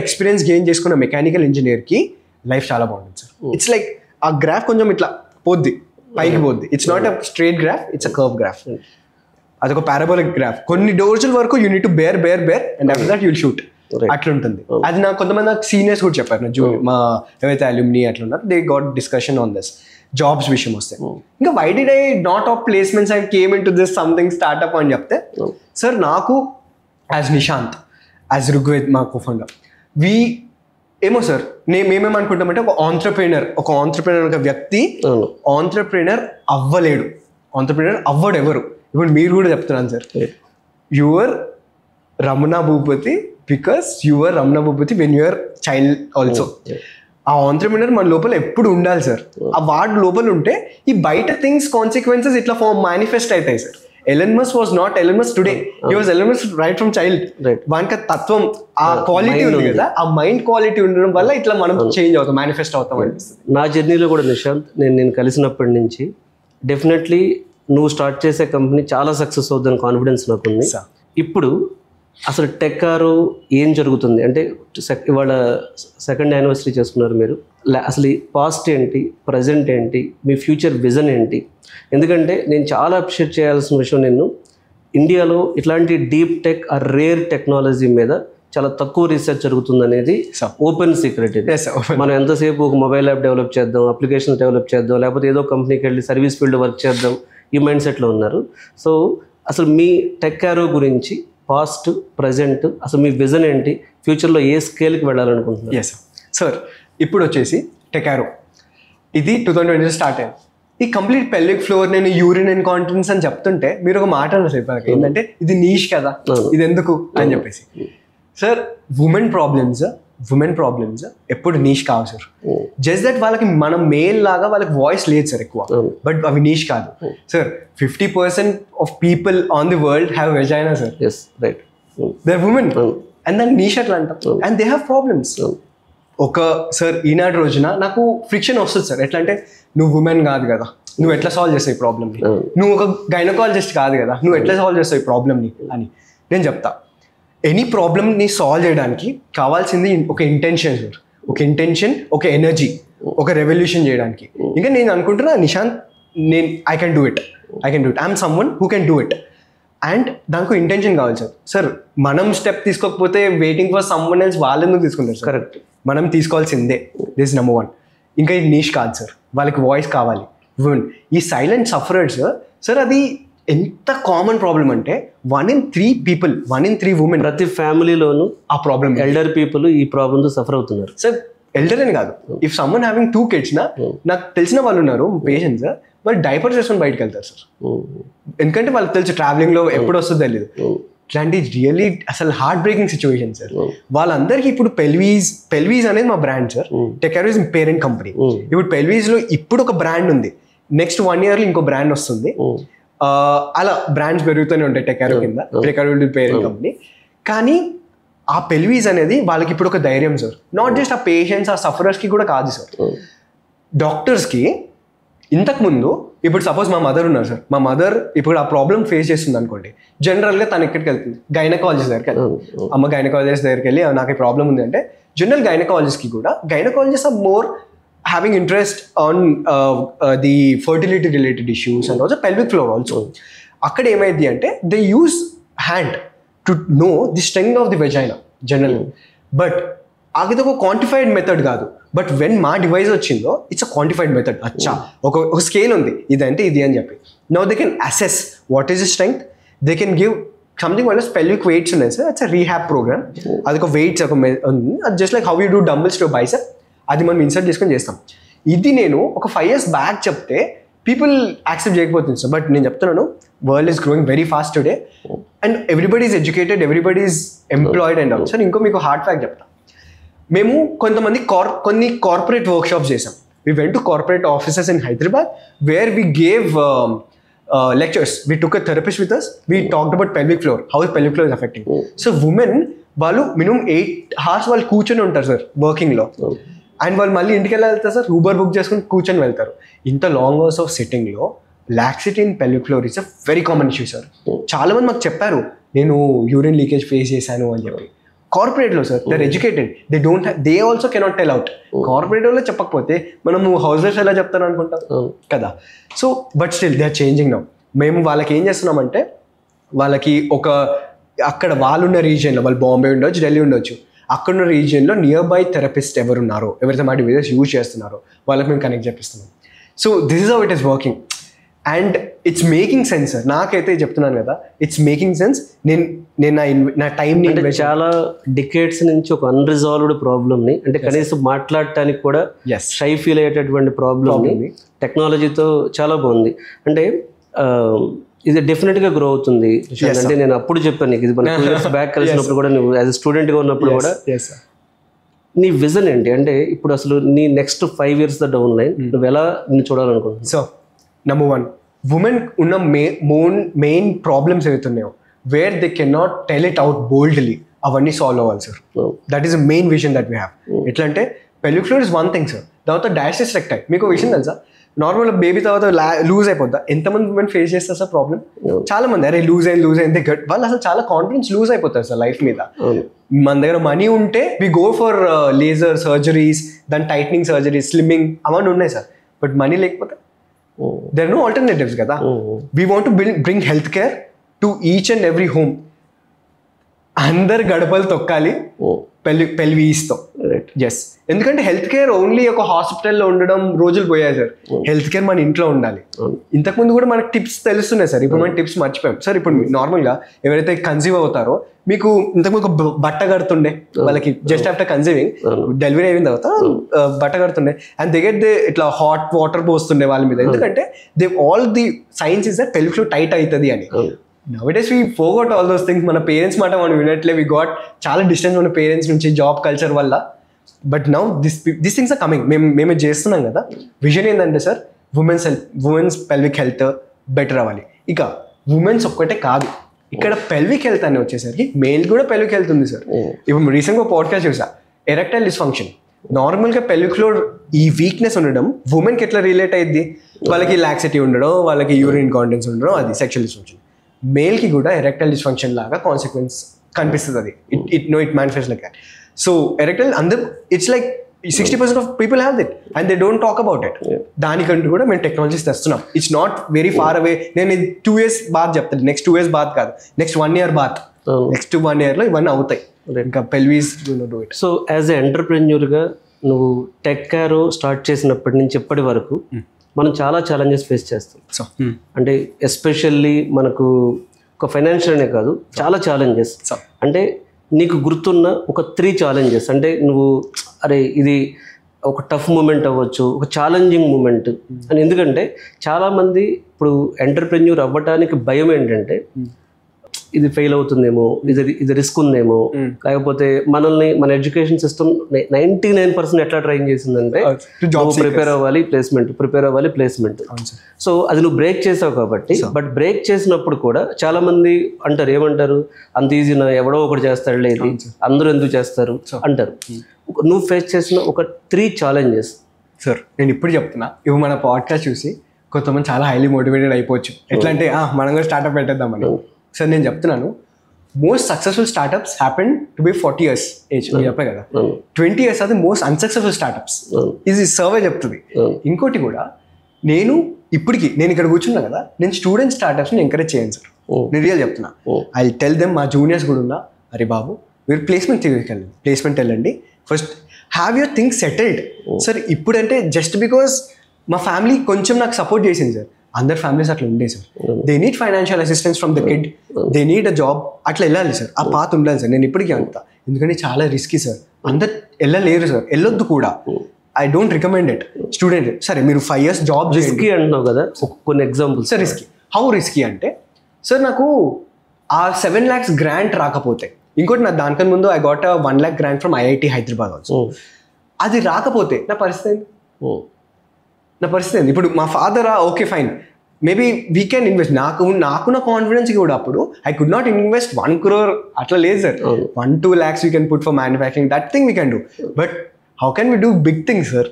experience gain చేసుకున్న మెకానికల్ ఇంజనీర్ కి లైఫ్ చాలా బాగుంటుంది సార్. ఇట్స్ లైక్ ఆ గ్రాఫ్ కొంచెం ఇట్లా పోద్ది, పైకి పోద్ది. It's not a straight graph, it's a curve graph. అదొక పారాబోలిక్ గ్రాఫ్. కొన్ని రోజుల వరకు you need to bear and after that you'll shoot. అట్లా ఉంటుంది. అది నాకు కొంతమంది సీనియర్స్ కూడా చెప్పారు, మా ఏవైతే అల్యూమిని అట్లా ఉన్నారు, they got discussion on this jobs విషయం వస్తే. ఇంకా why did I not of placements and came in to this something startup అని చెప్తే, సార్ నాకు యాజ్ నిశాంత్, యాజ్ రుగ్వేద్ మా కోఫౌండర్, ఏమో సార్ మేమేమనుకుంటామంటే ఒక ఆంట్రప్రెనర్ ఒక వ్యక్తి ఆంట్రప్రెనర్ అవ్వలేడు, ఆంట్రప్రెనర్ అవ్వడు ఎవరు. ఇప్పుడు మీరు కూడా చెప్తున్నాను sir, your Ramana Bhupathi because your Ramana Bhupathi when your child also. ఆ ఆంట్రప్రెనర్ మన లోపల ఎప్పుడు ఉండాలి సార్. ఆ వార్డ్ లోపల ఉంటే ఈ బయట థింగ్స్ కాన్సిక్వెన్సెస్ ఇట్లా మేనిఫెస్ట్ అవుతాయి sir. Elon Musk was not Elon Musk today. He was Elon Musk right from child. వానికి తత్వం, ఆ క్వాలిటీ ఉంది కదా, ఆ మైండ్ క్వాలిటీ ఉండడం వల్ల ఇట్లా మనం చేంజ్ అవుతాం, మేనిఫెస్ట్ అవుతాం అనిపిస్తుంది. నా జర్నీలో కూడా నిశాంత్, నేను కలిసినప్పటి నుంచి డెఫినెట్లీ నువ్వు స్టార్ట్ చేసే కంపెనీ చాలా సక్సెస్ అవుతుందని కాన్ఫిడెన్స్ నాకుంది. ఇప్పుడు అసలు టెక్కారో ఏం జరుగుతుంది అంటే, ఇవాళ 2nd anniversary చేసుకున్నారు మీరు. అసలు ఈ పాస్ట్ ఏంటి, ప్రజెంట్ ఏంటి, మీ ఫ్యూచర్ విజన్ ఏంటి? ఎందుకంటే నేను చాలా అప్రిషియేట్ చేయాల్సిన విషయం, నేను ఇండియాలో ఇట్లాంటి డీప్ టెక్, ఆ రేర్ టెక్నాలజీ మీద చాలా తక్కువ రీసెర్చ్ జరుగుతుంది అనేది ఓపెన్ సీక్రెట్. ఇది మనం ఎంతసేపు ఒక మొబైల్ యాప్ డెవలప్ చేద్దాం, అప్లికేషన్స్ డెవలప్ చేద్దాం, లేకపోతే ఏదో కంపెనీకి వెళ్ళి సర్వీస్ ఫీల్డ్ వర్క్ చేద్దాం, ఈ మైండ్ సెట్లో ఉన్నారు. సో అసలు మీ టెక్కారో గురించి పాస్ట్, ప్రజెంట్, అసలు మీ విజన్ ఏంటి, ఫ్యూచర్లో ఏ స్కేల్కి వెళ్ళాలనుకుంటున్నారు? ఎస్ సార్, ఇప్పుడు వచ్చేసి టెక్కారో ఇది 2020 స్టార్ట్ అయింది. ఈ కంప్లీట్ పెల్విక్ ఫ్లోర్, నేను యూరిన్ ఇన్కాంటినెన్స్ అని చెప్తుంటే మీరు ఒక మాట అన్నారు చెప్పారు ఏంటంటే, ఇది నీష్ కదా, ఇది ఎందుకు అని చెప్పేసి. సార్ ఉమెన్ ప్రాబ్లమ్స్ ఎప్పుడు నీష్ కావు సార్. జస్ట్ దట్ వాళ్ళకి మనం మేల్ లాగా వాళ్ళకి వాయిస్ లేదు సార్ ఎక్కువ, బట్ అవి నీష్ కాదు sir. 50% of people on the world have vagina sir. They are women and దాన్ని నీష్ అట్లా అంటాం, అండ్ దే హ్యావ్ ప్రాబ్లమ్స్. ఒక సార్ ఈనాడు రోజున నాకు ఫ్రిక్షన్ వస్తుంది సార్. ఎట్లా అంటే, నువ్వు ఉమెన్ కాదు కదా, నువ్వు ఎట్లా సాల్వ్ చేస్తావు ఈ ప్రాబ్లమ్ని, నువ్వు ఒక గైనకాలజిస్ట్ కాదు కదా, నువ్వు ఎట్లా సాల్వ్ చేస్తావు ఈ ప్రాబ్లమ్ని అని నేను చెప్తా. ఎనీ ప్రాబ్లమ్ని సాల్వ్ చేయడానికి కావాల్సింది ఒక ఇంటెన్షన్ సార్, ఒక ఇంటెన్షన్, ఒక ఎనర్జీ, ఒక రెవల్యూషన్ చేయడానికి. ఇంకా నేను అనుకుంటున్నా, Nishant, I can do it, I'm someone who can do it. And దానికి ఇంటెన్షన్ కావాలి సార్. సార్ మనం స్టెప్ తీసుకోకపోతే వెయిటింగ్ ఫర్ సమ్వన్ ఎల్స్ వాళ్ళు ఎందుకు తీసుకుంటారు? కరెక్ట్, మనం తీసుకోవాల్సిందే. This number 1. ఇంకా ఇది నీష్ కాదు సార్, వాళ్ళకి వాయిస్ కావాలి. ఈ సైలెంట్ సఫరర్స్ సార్, అది ఎంత కామన్ ప్రాబ్లం అంటే 1 in 3 people, 1 in 3 women ప్రతి ఫ్యామిలీలోనూ ఆ ప్రాబ్లం. ఎల్డర్ పీపుల్ ఈ ప్రాబ్లంతో సఫర్ అవుతున్నారు. సార్ ఎల్డర్ అని కాదు, ఇఫ్ సమ్మన్ హ్యావింగ్ 2 kids నాకు తెలిసిన వాళ్ళు ఉన్నారు పేషెంట్స్, వాళ్ళు డైపర్స్ వేసుకొని బయటకు వెళ్తారు సార్. ఎందుకంటే వాళ్ళకి తెలుసు ట్రావెలింగ్ లో ఎప్పుడు వస్తుందో తెలియదు. ఇట్లాంటి రియల్లీ అసలు హార్ట్ బ్రేకింగ్ సిచ్యువేషన్ సార్. వాళ్ళందరికీ ఇప్పుడు పెల్వీస్ అనేది మా brand sir. Techaro is parent company. ఇప్పుడు పెల్వీస్ లో ఇప్పుడు ఒక బ్రాండ్ ఉంది, నెక్స్ట్ 1 year లో ఇంకో బ్రాండ్ వస్తుంది. అలా బ్రాండ్స్ పెరుగుతూనే ఉంటాయి టెకారో కింద. టెకారో పేరెంట్ కంపెనీ. కానీ ఆ పెల్వీస్ అనేది వాళ్ళకి ఇప్పుడు ఒక ధైర్యం సార్. నాట్ జస్ట్ ఆ పేషెంట్స్, ఆ సఫరర్స్ కి కూడా కాదు సార్, డాక్టర్స్ కి. ఇంతకుముందు ఇప్పుడు సపోజ్ మా మదర్ ఉన్నారు సార్, మా మదర్ ఇప్పుడు ఆ ప్రాబ్లం ఫేస్ చేస్తుంది అనుకోండి, జనరల్గా తను ఎక్కడికి వెళ్తుంది, గైనకాలజిస్ట్ దగ్గరికి వెళ్తుంది. అమ్మ గైనకాలజిస్ట్ దగ్గరికి వెళ్ళి నాకు ఈ ప్రాబ్లం ఉంది అంటే, జనరల్ గైనకాలజిస్ట్కి కూడా gynaecologist are more having interest on the fertility related issues and also pelvic floor also. అక్కడ ఏమైంది అంటే they use hand to know the strength of the vagina generally, but అది ఒక క్వాంటిఫైడ్ మెథడ్ కాదు. బట్ వెన్ మా device వచ్చిందో it's a quantified method. అచ్చా ఒక స్కేల్ ఉంది, ఇదంటే ఇది అని చెప్పి. Now they can assess what is the strength. They can give something వాళ్ళ పెల్విక్ వెయిట్స్ ఉన్నాయి sir. It's a rehab programme. అది ఒక వెయిట్స్ ఒక ఉంది, అది just like how you do dumbbells to bicep, అది మనం ఇన్సర్ట్ చేసుకొని చేస్తాం. ఇది నేను ఒక 5 years బ్యాక్ చెప్తే పీపుల్ యాక్సెప్ట్ చేయకపోతుంది సార్. బట్ నేను చెప్తున్నాను, world is growing very fast today and everybody is educated, everybody is employed and all. Sir ఇంకో మీకు హార్డ్ ఫ్యాక్ట్ చెప్తా. మేము కొంతమంది కొన్ని కార్పొరేట్ వర్క్షాప్స్ చేసాం. We went to corporate offices in Hyderabad where we gave lectures. We took a therapist with us. We talked about pelvic floor, how pelvic floor is affecting. So women వాళ్ళు minimum 8 hours వాళ్ళు కూర్చొని ఉంటారు sir వర్కింగ్లో, and వాళ్ళు మళ్ళీ ఇంటికి వెళ్తారు sir, Uber book చేసుకుని కూర్చొని వెళ్తారు. ఇంత లాంగ్ అవర్స్ ఆఫ్ సిట్టింగ్లో laxity in pelvic floor is a very common issue sir. చాలా మంది మాకు చెప్పారు, నేను యూరిన్ లీకేజ్ ఫేస్ చేశాను అని చెప్పి. కార్పొరేట్లో sir they are educated, they also cannot tell out. Corporate లో చెప్పకపోతే మనము హౌస్ వైఫ్స్ ఎలా చెప్తాను అనుకుంటాం కదా. So but still they are changing now. మేము వాళ్ళకి ఏం చేస్తున్నామంటే, వాళ్ళకి అక్కడ వాళ్ళున్న రీజియన్లో, వాళ్ళు బాంబే ఉండొచ్చు, ఢిల్లీ ఉండొచ్చు, అక్కడున్న రీజియన్లో నియర్ బై థెరపిస్ట్ ఎవరున్నారో, ఎవరైతే మా డివైజెస్ యూజ్ చేస్తున్నారో వాళ్ళకి మేము కనెక్ట్ చేపిస్తున్నాం. So this is how it is working and it's making sense sir. నాకైతే చెప్తున్నాను కదా, ఇట్స్ మేకింగ్ సెన్స్. నేను నా టైంని చాలా డికేట్స్ నుంచి ఒక అన్రిజాల్వ్డ్ ప్రాబ్లమ్ని, అంటే కనీసం మాట్లాడటానికి కూడా షై ఫీల్ అయ్యేటటువంటి ప్రాబ్లమ్ని టెక్నాలజీతో చాలా బాగుంది. అంటే ఇది డెఫినెట్గా గ్రో అవుతుంది. అంటే నేను అప్పుడు చెప్పాను నీకు, ఇది మన 2 years బ్యాక్ కలిసినప్పుడు కూడా, నువ్వు యాజ్ ఎ స్టూడెంట్గా ఉన్నప్పుడు కూడా నీ విజన్ ఏంటి? అంటే ఇప్పుడు అసలు నీ నెక్స్ట్ 5 years డౌన్ లైన్ నువ్వు ఎలా నిన్ను చూడాలనుకుంటున్నావు? సో నెంబర్ 1, ఉమెన్ ఉన్న మెయిన్ ప్రాబ్లమ్స్ ఏవైతున్నాయో where they cannot tell it out boldly, అవన్నీ సాల్వ్ అవ్వాలి sir. That is the main vision that we have. ఎట్లా అంటే pelvic floor is one thing sir, తర్వాత డయాస్టిస్ రెక్టైల్. మీకు విషయం తెలుసా, నార్మల్ బేబీ తర్వాత లూజ్ అయిపోద్దా? ఎంతమంది ఉమెన్ ఫేస్ చేస్తారు సార్ ప్రాబ్లమ్? చాలా మంది, అరే లూజ్ అయింది గట్, వాళ్ళు అసలు చాలా కాన్ఫిడెన్స్ లూజ్ అయిపోతారు సార్ లైఫ్ మీద. మన దగ్గర మనీ ఉంటే we go for laser surgeries, దాని టైట్నింగ్ సర్జరీస్, స్లిమ్మింగ్, అవన్నీ ఉన్నాయి సార్. బట్ మనీ లేకపోతే there are no alternatives kada. We want to bring healthcare to each and every home. అందరు గడపలు తొక్కాలి పెల్వీస్తో. ఎస్, ఎందుకంటే హెల్త్ కేర్ ఓన్లీ ఒక హాస్పిటల్లో ఉండడం రోజులు పోయాయి సార్. హెల్త్ కేర్ మన ఇంట్లో ఉండాలి. ఇంతకుముందు కూడా మనకు టిప్స్ తెలుస్తున్నాయి సార్, ఇప్పుడు మనం టిప్స్ మర్చిపోయాం సార్. ఇప్పుడు నార్మల్గా ఎవరైతే కన్సీవ్ అవుతారో, మీకు ఇంతకుముందు ఒక బట్ట కడుతుండే వాళ్ళకి, జస్ట్ ఆఫ్టర్ కన్సీవింగ్ డెలివరీ అయిన తర్వాత బట్ట కడుతుండే, అండ్ దే ఇట్లా హాట్ వాటర్ పోస్తుండే వాళ్ళ మీద. ఎందుకంటే they all the science is that pelvic floor tight అవుతుంది అని. Nowadays we forgot all those things. మన పేరెంట్స్ మాట మనం వినట్లే. వి గాట్ చాలా డిస్టెన్స్ మన పేరెంట్స్ నుంచి, జాబ్ కల్చర్ వల్ల. But now this things are coming. మేము చేస్తున్నాం కదా. విజన్ ఏంటంటే sir, women's pelvic health better అవ్వాలి. ఇక ఉమెన్స్ ఒక్కటే కాదు, ఇక్కడ పెల్విక్ హెల్త్ అని వచ్చేసరికి మేల్ కూడా పెల్విక్ హెల్త్ ఉంది సార్. ఇప్పుడు రీసెంట్గా పాడ్కాస్ట్ చూసా, ఎరెక్టైల్ డిస్ఫంక్షన్. నార్మల్గా పెల్విక్ ఫ్లోర్ ఈ వీక్నెస్ ఉండడం ఉమెన్కి ఎట్లా రిలేట్ అయ్యింది? వాళ్ళకి లాక్సిటీ ఉండడం, వాళ్ళకి యూరిన్ ఇన్కాంటినెన్స్ ఉండడం, అది సెక్షువల్ డిస్ఫంక్షన్. మేల్కి కూడా ఎరెక్టైల్ డిస్ఫంక్షన్ లాగా కాన్సిక్వెన్స్ కనిపిస్తుంది. అది it manifest like that. So erectile అందరూ, it's like 60% of people have it and they don't talk about it. దానికంటూ కూడా మేము టెక్నాలజీస్ తెస్తున్నాం. It's not very far away. నేను 2 years బాద్ చెప్తాను, నెక్స్ట్ 2 years బాద్ కాదు, నెక్స్ట్ 1 year బాద్. నెక్స్ట్ 1 year లో ఇవన్నీ అవుతాయి. ఇంకా pelvis do it. So as a ఎంటర్ప్రెన్యూర్గా నువ్వు టెక్కారో స్టార్ట్ చేసినప్పటి నుంచి ఇప్పటి వరకు మనం చాలా ఛాలెంజెస్ ఫేస్ చేస్తాం. సో అంటే ఎస్పెషల్లీ మనకు ఒక ఫైనాన్షియల్ అనే కాదు, చాలా ఛాలెంజెస్. అంటే నీకు గుర్తున్న ఒక 3 ఛాలెంజెస్, అంటే నువ్వు అరే ఇది ఒక టఫ్ మూమెంట్ అవ్వచ్చు, ఒక ఛాలెంజింగ్ మూమెంట్ అని. ఎందుకంటే చాలామంది ఇప్పుడు ఎంటర్ప్రెన్యూర్ అవ్వటానికి భయం ఏంటంటే ఇది ఫెయిల్ అవుతుందేమో, ఇది రిస్క్ ఉందేమో, లేకపోతే మనల్ని మన ఎడ్యుకేషన్ సిస్టమ్ 99% ఎట్లా ట్రైన్ చేసిందంటే ప్రిపేర్ అవ్వాలి ప్లేస్మెంట్. సో అది నువ్వు బ్రేక్ చేసావు కాబట్టి. బట్ బ్రేక్ చేసినప్పుడు కూడా చాలా మంది అంటారు, ఏమంటారు, అంత ఈజీనా, ఎవడో ఒకటి చేస్తాడు, లేదు అందరూ ఎందుకు చేస్తారు అంటారు. నువ్వు ఫేస్ చేసిన ఒక 3 ఛాలెంజెస్. సార్ నేను ఇప్పుడు చెప్తున్నా, ఇవి మన పాడ్కాస్ట్ చూసి కొంతమంది చాలా హైలీ మోటివేటెడ్ అయిపోవచ్చు. ఎట్లా అంటే మనం కూడా స్టార్ట్అప్ పెట్టేద్దామని. సార్ నేను చెప్తున్నాను, most successful startups happen to be 40 years age. చెప్పే కదా 20 years అది మోస్ట్ అన్సక్సెస్ఫుల్ స్టార్ట్అప్స్. ఇది సర్వే చెప్తుంది. ఇంకోటి కూడా, నేను ఇక్కడ కూర్చున్నా కదా, నేను స్టూడెంట్ స్టార్ట్అప్స్ని ఎంకరేజ్ చేయను సార్. నేను రియల్ చెప్తున్నా. ఐ టెల్ దెమ్, మా జూనియర్స్ కూడా ఉన్నా, అరే బాబు మీరు ప్లేస్మెంట్ వెళ్ళండి, first have your things settled. Sir ఇప్పుడంటే జస్ట్ బికాస్ మా ఫ్యామిలీ కొంచెం నాకు సపోర్ట్ చేసింది సార్. అందరు ఫ్యామిలీస్ అట్లా ఉండే sir. They need financial assistance from the kid, they need a job, అట్లా వెళ్ళాలి సార్. ఆ పాత్ ఉండాలి సార్. నేను ఇప్పటికీ అంతా, ఎందుకంటే చాలా రిస్కీ సార్. అందరు వెళ్ళలేరు సార్, వెళ్ళొద్దు కూడా. I don't recommend it. Student సరే మీరు 5 years జాబ్ రిస్కీ అంటున్నావు కదా, కొన్ని examples. Sir risky, how risky అంటే సార్, నాకు ఆ 7 lakhs గ్రాంట్ రాకపోతే, ఇంకోటి నా దానికన్నా ముందు I got 1 lakh grant from IIT Hyderabad also. అది రాకపోతే నా పరిస్థితి ఏంది? ఇప్పుడు మా father okay fine, maybe we can invest. నాకున్న కాన్ఫిడెన్స్ కూడా అప్పుడు I could not invest 1 crore అట్లా లేదు sir. 1-2 lakhs we can put for manufacturing, that thing we can do. But how can we do big things sir?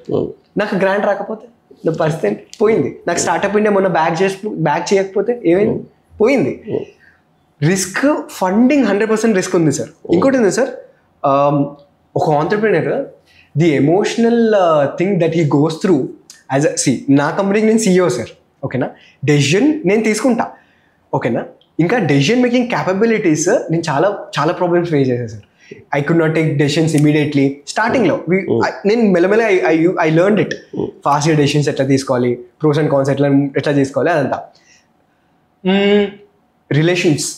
నాకు grant రాకపోతే నా పరిస్థితి పోయింది. నాకు స్టార్ట్అప్ ఇండియా మొన్న బ్యాక్ చేయకపోతే ఏమైంది? పోయింది. రిస్క్, ఫండింగ్ 100% రిస్క్ ఉంది సార్. ఇంకోటి ఉంది సార్, ఒక entrepreneur, the emotional thing that he goes through as నా కంపెనీకి నేను CEO సార్, ఓకేనా. డెసిషన్ నేను తీసుకుంటా, ఓకేనా. ఇంకా డెసిషన్ మేకింగ్ క్యాపబిలిటీస్ నేను చాలా ప్రాబ్లమ్స్ ఫేస్ చేశాను sir. I could not take decisions immediately. స్టార్టింగ్లో నేను మెల్లమెల్ల ఐ లెర్న్డ్ ఇట్. ఫాస్ట్గా డెసిషన్స్ ఎట్లా తీసుకోవాలి, ప్రోస్ అండ్ కాన్స్ ఎట్లా తీసుకోవాలి, అదంతా. Relations,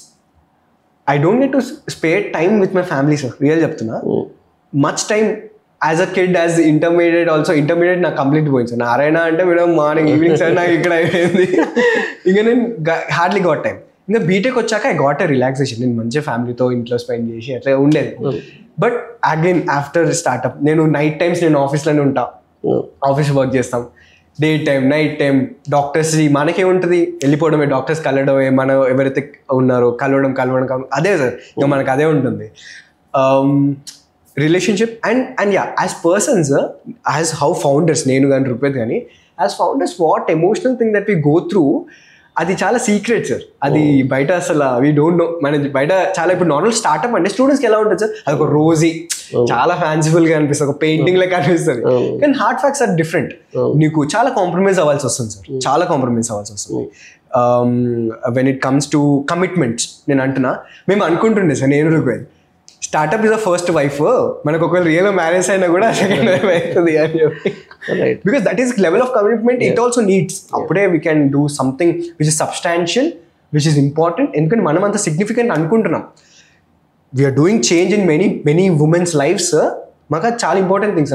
I don't need to spare time with my family sir. Real చెప్తున్నా, much time as a kid, as intermediate also. Intermediate నాకు కంప్లీట్ పోయింది సార్. నారాయణ అంటే మేడం మార్నింగ్ ఈవినింగ్ సార్ నాకు ఇక్కడ అయిపోయింది. ఇంకా నేను హార్డ్లీ గాట్ టైం. ఇంకా బీటెక్ వచ్చాక ఐ గాట్ ఎ రిలాక్సేషన్. నేను మంచిగా ఫ్యామిలీతో ఇంట్లో స్పెండ్ చేసి అట్లా ఉండేది. బట్ అగైన్ ఆఫ్టర్ స్టార్ట్అప్ నేను నైట్ టైమ్స్ నేను ఆఫీస్లోనే ఉంటా, ఆఫీస్ వర్క్ చేస్తాం. Day time, night time, doctors మనకేముంటుంది, వెళ్ళిపోవడమే, డాక్టర్స్ కలవడమే, మనం ఎవరైతే ఉన్నారో కలవడం అదే సార్. ఇంకా మనకు అదే ఉంటుంది. Relationship and yeah, as persons, as how founders, నేను కానీ రూపేత్ కానీ, as founders what emotional thing that we go through, అది చాలా సీక్రెట్ సార్. అది బయట అసలు వీ డోంట్ నో. మన బయట చాలా, ఇప్పుడు నార్మల్ స్టార్ట్అప్ అంటే స్టూడెంట్స్కి ఎలా ఉంటుంది సార్, అది ఒక రోజీ, చాలా ఫ్యాన్సిఫుల్గా అనిపిస్తుంది, ఒక పెయింటింగ్ లాగా అనిపిస్తుంది. కానీ హార్డ్ ఫ్యాక్ట్స్ ఆర్ డిఫరెంట్. నీకు చాలా కాంప్రమైజ్ అవ్వాల్సి వస్తుంది సార్, చాలా కాంప్రమైజ్ అవ్వాల్సి వస్తుంది. When it comes to commitments, నేను అంటున్నా, మేము అనుకుంటుండే సార్, నేను Rugved, startup is the first wife, మనకు ఒకవేళ రియల్ మ్యారేజ్ అయినా కూడా సెకండ్ వైఫ్ అవుతుంది అని చెప్పి. Because that is level of commitment it also needs. అప్పుడే we can do something which is substantial, which is important. ఎందుకంటే మనం అంత సిగ్నిఫికెంట్ అనుకుంటున్నాం. We are doing change in many women's lives. మాకు అది చాలా important things,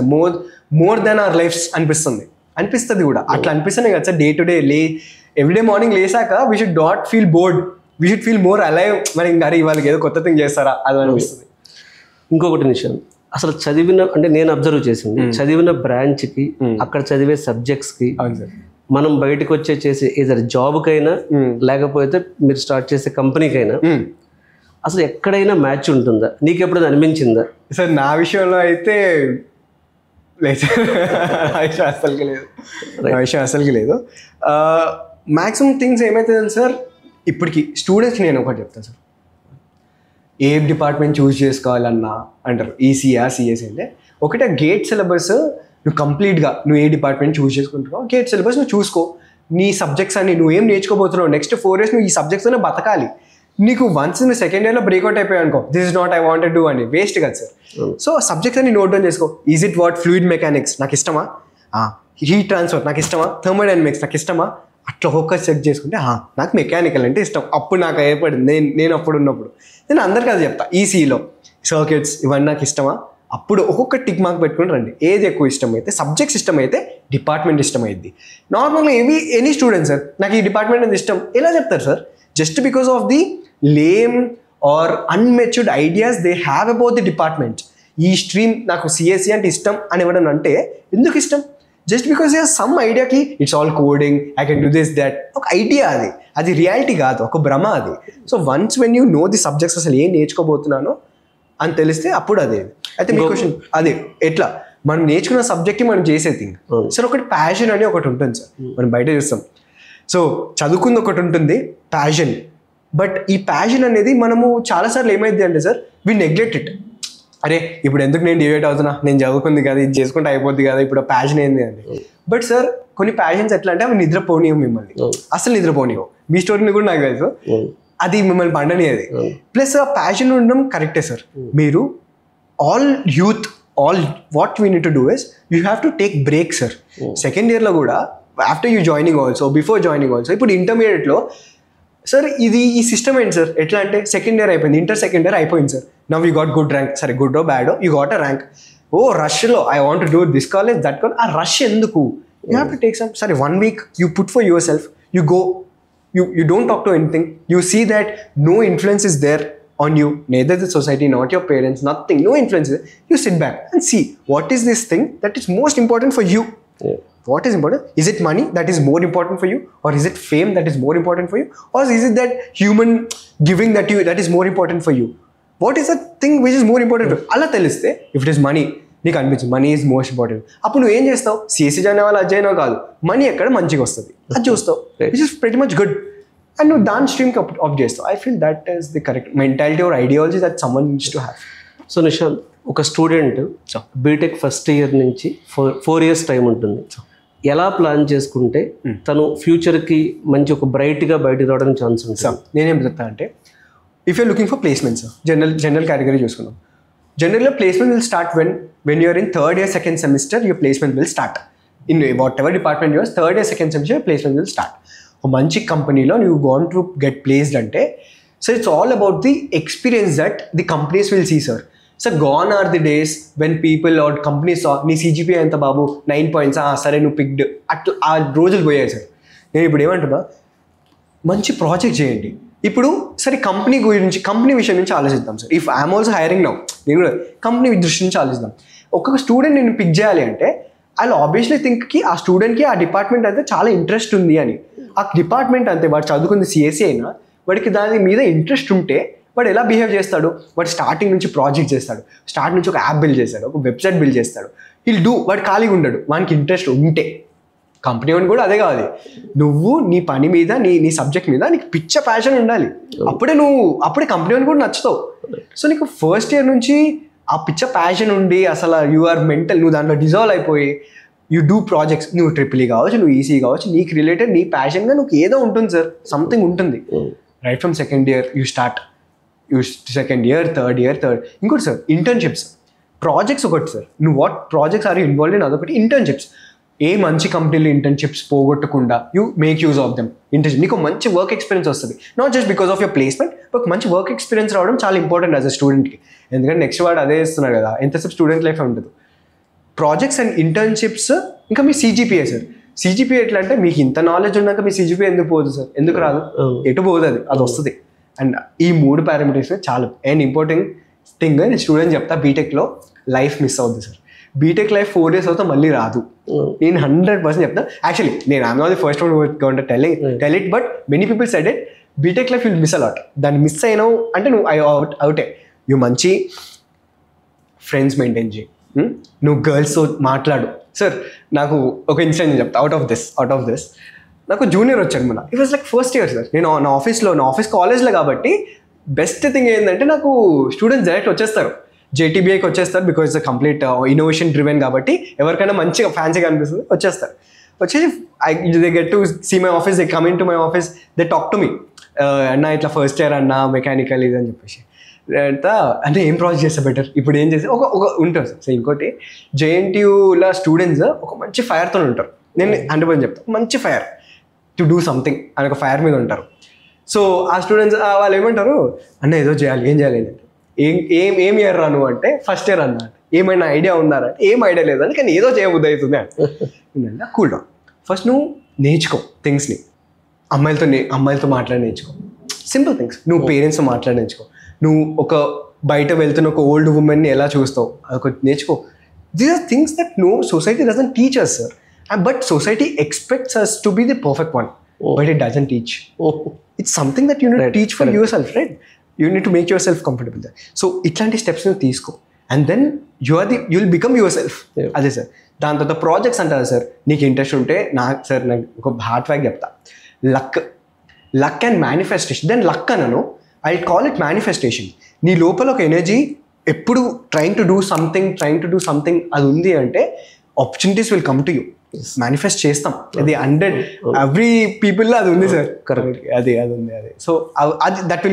more than our lives అనిపిస్తుంది కూడా. అట్లా అనిపిస్తున్నాయి కదా sir. Day to day everyday morning లేసాక we should not feel bored, we should feel more alive. మరి ఇంకా వాళ్ళకి ఏదో కొత్త థింగ్ చేస్తారా అది అనిపిస్తుంది. ఇంకొకటి విషయం, అసలు అంటే నేను అబ్జర్వ్ చేసింది, చదివిన బ్రాంచ్కి, అక్కడ చదివే సబ్జెక్ట్స్కి, మనం బయటకు చేసే ఏదైనా జాబ్కైనా లేకపోతే మీరు స్టార్ట్ చేసే కంపెనీకైనా అసలు ఎక్కడైనా మ్యాచ్ ఉంటుందా? నీకు ఎప్పుడైనా అనిపించిందా? సార్ నా విషయంలో అయితే అసలుకి లేదు. మ్యాక్సిమం థింగ్స్ ఏమవుతుందని సార్, ఇప్పటికి స్టూడెంట్స్కి నేను ఒకటి చెప్తాను సార్, ఏ డిపార్ట్మెంట్ చూస్ చేసుకోవాలన్నా అంటారు, ఈసీఆ సిఎస్సి అంటే ఒకటే గేట్ సిలబస్. నువ్వు కంప్లీట్గా నువ్వు ఏ డిపార్ట్మెంట్ చూస్ చేసుకుంటున్నావు, గేట్ సిలబస్ నువ్వు చూసుకో. నీ సబ్జెక్ట్స్ అని నువ్వు ఏం నేర్చుకోబోతున్నావు, నెక్స్ట్ 4 years నువ్వు ఈ సబ్జెక్ట్స్తోనే బతకాలి. నీకు వన్స్ నువ్వు సెకండ్ ఇయర్లో బ్రేక్అవుట్ అయిపోయావు అనుకో, this is not I wanted do అని, వేస్ట్ కదా సార్. సో సబ్జెక్ట్స్ అన్ని నోట్ డౌన్ చేసుకో. Is it what fluid mechanics నాకు ఇష్టమా, హీట్ ట్రాన్స్ఫర్ నాకు ఇష్టమా, థర్మోడైనమిక్స్ నాకు ఇష్టమా, అట్లా ఫోకస్ చెక్ చేసుకుంటే నాకు మెకానికల్ అంటే ఇష్టం. అప్పుడు నాకు ఏర్పడింది నేను అప్పుడు ఉన్నప్పుడు నేను అందరికీ అది చెప్తా. ఈసీలో సర్క్యూట్స్ ఇవన్నీ నాకు ఇష్టమా, అప్పుడు ఒక్కొక్క టిక్ మార్క్ పెట్టుకుని రండి. ఏది ఎక్కువ ఇష్టం అయితే, సబ్జెక్ట్స్ ఇష్టం అయితే డిపార్ట్మెంట్ ఇష్టమైంది. నార్మల్గా ఎనీ స్టూడెంట్ సార్ నాకు ఈ డిపార్ట్మెంట్ అనేది ఇష్టం ఎలా చెప్తారు sir? Just because of the lame or unmatured ideas they have about the department. ఈ స్ట్రీమ్ నాకు సిఎస్సి అంటే ఇష్టం అని ఎవడని అంటే ఎందుకు ఇష్టం? జస్ట్ బికాస్ సమ్ ఐడియాకి it's all coding, I can do this that, ఒక ఐడియా, అది రియాలిటీ కాదు, ఒక భ్రమ అది. So once when you know the subjects అసలు ఏం నేర్చుకోబోతున్నానో అని తెలిస్తే అప్పుడు అదే. అయితే మీ క్వశ్చన్ అదే, ఎట్లా మనం నేర్చుకున్న సబ్జెక్ట్కి మనం చేసే థింగ్ సార్. ఒకటి ప్యాషన్ అని ఒకటి ఉంటుంది సార్, మనం బయట చూస్తాం. సో చదువుకుంది ఒకటి ఉంటుంది ప్యాషన్, బట్ ఈ ప్యాషన్ అనేది మనము చాలాసార్లు ఏమైంది అంటే సార్ వీ నెగ్లెక్ట్ ఇట్. అరే ఇప్పుడు ఎందుకు నేను డివైట్ అవుతున్నా, నేను చదువుకుంది కదా, ఇది చేసుకుంటే అయిపోద్ది కదా, ఇప్పుడు ప్యాషన్ ఏంది అని. బట్ సార్ కొన్ని ప్యాషన్స్ ఎట్లా అంటే అవి నిద్రపోనివ్వం మిమ్మల్ని, అసలు నిద్రపోనివ్వం. మీ స్టోరీని కూడా నాకు తెలుసు, అది మిమ్మల్ని పండనిది. ప్లస్ ఆ ప్యాషన్ ఉండడం కరెక్టే సార్. మీరు all youth all what we need to do is you have to take break sir. Second ఇయర్లో కూడా after you joining also, before joining also, ఇప్పుడు ఇంటర్మీడియట్లో సార్ ఈ సిస్టమ్ ఏంటి సార్? ఎట్లా అంటే సెకండ్ ఇయర్ అయిపోయింది, ఇంటర్ సెకండ్ ఇయర్ అయిపోయింది sir, now you got good rank, సరే గుడ్ ఓ బ్యాడో యూ గాట్ అ ర్యాంక్. ఓ రష్లో I want to do this college that college. ఆ రష్ ఎందుకు? You have to take some, సరే 1 week you put for your self, you go, you don't talk to anything, you see that no influence is there on you, neither the society, not your parents, nothing, no influence is there. You sit back and see what is this thing that is most important for you. What is important? Is it money that is more important for you, or is it fame that is more important for you, or is it that human giving that is more important for you? What is the thing which is more important for you? అలా తెలిస్తే if it is money, నీకు అనిపించింది money is most important, అప్పుడు నువ్వు ఏం చేస్తావు? CSC join అవ్వాలి, అది జాయిన్ కాదు, మనీ ఎక్కడ మంచిగా వస్తుంది అది చూస్తావు, which is pretty much good, and నువ్వు దాని స్ట్రీమ్కి ఆప్ చేస్తావు. I feel that is the correct mentality or ideology that someone needs to have. So Nishant, ఒక స్టూడెంట్ బీటెక్ ఫస్ట్ ఇయర్ నుంచి 4 years టైం ఉంటుంది, ఎలా ప్లాన్ చేసుకుంటే తను ఫ్యూచర్కి మంచి ఒక బ్రైట్గా బయటకు రావడానికి ఛాన్స్ ఉంటుంది? సార్ నేనేం చెప్తా అంటే, if you're looking for placements, general category చూసుకున్నాం. Generally, placement will start when you are in 3rd year, 2nd semester, your placement will start. In whatever department you are, 3rd year, 2nd semester, your placement will start. A manchi company lo you want to get placed ante, so it's all about the experience that the companies will see, sir. So gone are the days when people or companies saw nee CGPA enta babu 9 points, sare nu picked atla aa rojulu poyayi sir. Nenu ippudu emantunna, manchi project cheyandi. ఇప్పుడు సరే company విషయం నుంచి ఆలోచిద్దాం sir. If I'm also hiring now, నేను కూడా company దృష్టి నుంచి ఆలోచిద్దాం. ఒక్కొక్క స్టూడెంట్ నేను పిక్ చేయాలి అంటే ఐ ఆబ్వియస్లీ థింక్కి ఆ స్టూడెంట్కి ఆ డిపార్ట్మెంట్ అయితే చాలా ఇంట్రెస్ట్ ఉంది అని. ఆ డిపార్ట్మెంట్ అంతే, వాడు చదువుకుంది సిఎస్సి అయినా వాడికి దాని మీద ఇంట్రెస్ట్ ఉంటే వాడు ఎలా బిహేవ్ చేస్తాడు? వాడు స్టార్టింగ్ నుంచి ప్రాజెక్ట్ చేస్తాడు, స్టార్ట్ నుంచి ఒక యాప్ బిల్డ్ చేస్తాడు, ఒక వెబ్సైట్ బిల్డ్ చేస్తాడు. విల్ డూ, వాడు ఖాళీగా ఉండడు, వానికి ఇంట్రెస్ట్ ఉంటే. కంపెనీ వాడిని కూడా అదే కావాలి, నువ్వు నీ పని మీద నీ సబ్జెక్ట్ మీద నీకు పిచ్చ ప్యాషన్ ఉండాలి, అప్పుడే కంపెనీ వాడిని కూడా నచ్చుతావు. సో నీకు ఫస్ట్ ఇయర్ నుంచి ఆ పిచ్చ ప్యాషన్ ఉండి అసలు యు ఆర్ మెంటల్, నువ్వు దాంట్లో డిజాల్వ్ అయిపోయి యూ డూ ప్రాజెక్ట్స్, నువ్వు ట్రిపుల్ కావచ్చు, నువ్వు ఈసీ కావచ్చు, నీకు రిలేటెడ్ నీ ప్యాషన్గా నువ్వు ఏదో ఉంటుంది సార్, సంథింగ్ ఉంటుంది. Right from second year you start, second year, third year. ఇంకోటి సార్ ఇంటర్న్షిప్స్, ప్రాజెక్ట్స్ ఒకటి సార్, నువ్వు what projects are you involve in, అదొకటి. ఇంటర్న్షిప్స్, ఏ మంచి కంపెనీలు ఇంటర్న్షిప్స్ పోగొట్టకుండా you make use of them. Internship నీకు మంచి వర్క్ ఎక్స్పీరియన్స్ వస్తుంది, not just because of your placement, but మంచి వర్క్ ఎక్స్పీరియన్స్ రావడం చాలా ఇంపార్టెంట్ యాజ్ అ స్టూడెంట్కి. ఎందుకంటే నెక్స్ట్ వాడు అదే చేస్తున్నాడు కదా, ఎంతసేపు స్టూడెంట్ లైఫ్ ఉంటుంది. ప్రాజెక్ట్స్ అండ్ ఇంటర్న్షిప్స్, ఇంకా మీ సిజిపిఏ సార్. సిజిపిఏ ఎట్లా అంటే మీకు ఇంత నాలెడ్జ్ ఉన్నాక మీ సిజిపిఏ ఎందుకు పోదు సార్? ఎందుకు రాదు? ఎటు పోదు, అది వస్తుంది. అండ్ ఈ 3 పారామీటర్స్ చాలు. అండ్ ఇంపార్టెంట్ థింగ్ నేను స్టూడెంట్ చెప్తా, బీటెక్లో లైఫ్ మిస్ అవుతుంది సార్. బీటెక్ లైఫ్ 4 years అవుతా మళ్ళీ రాదు. నేను 100% చెప్తా. యాక్చువల్లీ నేను I'm not the first one to tell it, but many people said it, BTech life will miss a lot. దాన్ని మిస్ అయినావు అంటే నువ్వు అవుటే. నువ్వు మంచి ఫ్రెండ్స్ మెయింటైన్ చేయి, నువ్వు గర్ల్స్తో మాట్లాడు. సార్ నాకు ఒక ఇన్సిడెంట్ చెప్తా. అవుట్ ఆఫ్ దిస్ నాకు జూనియర్ వచ్చాడు మన, it was like first year sir. నేను నా ఆఫీస్ కాలేజ్లో కాబట్టి బెస్ట్ థింగ్ ఏంటంటే నాకు స్టూడెంట్స్ డైరెక్ట్ వచ్చేస్తారు, జేటీబీఐకి వచ్చేస్తారు, because the complete innovation driven కాబట్టి ఎవరికైనా మంచిగా ఫ్యాన్సీగా అనిపిస్తుంది, వచ్చేస్తారు. వచ్చేసి they get to see my office, they coming to my office, they talk to me, అన్న ఇట్లా ఫస్ట్ ఇయర్ అన్న మెకానికల్ ఇది అని చెప్పేసి. అంటే ఏం ప్రాజెక్ట్ చేస్తే బెటర్, ఇప్పుడు ఏం చేస్తే ఒక ఉంటుంది సార్. సో ఇంకోటి జేఎన్టీయూలో స్టూడెంట్స్ ఒక మంచి ఫైర్తో ఉంటారు. నేను 100% చెప్తాను, మంచి ఫైర్ టు డూ సంథింగ్ అని ఒక ఫైర్ మీద ఉంటారు. సో ఆ స్టూడెంట్స్ వాళ్ళు ఏమంటారు, అన్న ఏదో చేయాలి, ఏం చేయాలి అంటే ఏం ఇయర్ రా నువ్వు అంటే ఫస్ట్ ఇయర్ అన్న. ఏమైనా ఐడియా ఉందా అంటే ఏం ఐడియా లేదని, కానీ ఏదో చేయబుద్ధి అవుతుంది అంటే కూల్ డౌన్. ఫస్ట్ నువ్వు నేర్చుకో థింగ్స్ని, అమ్మాయిలతో మాట్లాడి నేర్చుకో, సింపుల్ థింగ్స్. నువ్వు పేరెంట్స్తో మాట్లాడి నేర్చుకో, నువ్వు ఒక బయట వెళ్తున్న ఒక ఓల్డ్ ఉమెన్ని ఎలా చూస్తావు అదొక నేర్చుకో. These are things that no society doesn't teach us, sir. But society expects us to be the perfect one, but it doesn't teach. It's something that you need to teach for yourself, right? You need to make yourself comfortable there. So itlanti steps nu teesko, and then you'll become yourself. Ade sir, దాని తర్వాత projects అంటారు sir. నీకు interest ఉంటే నాకు ఒక hard fact చెప్తా, luck and manifestation. Then luck అనను, I call it manifestation. నీ లోపల ఒక ఎనర్జీ ఎప్పుడు ట్రైంగ్ టు డూ సంథింగ్ అది ఉంది అంటే opportunities will come to you. Manifest చేస్తాం, అది 100 ఎవ్రీ పీపుల్లో అది ఉంది సార్. కరెక్ట్, అది ఉంది. సో అది that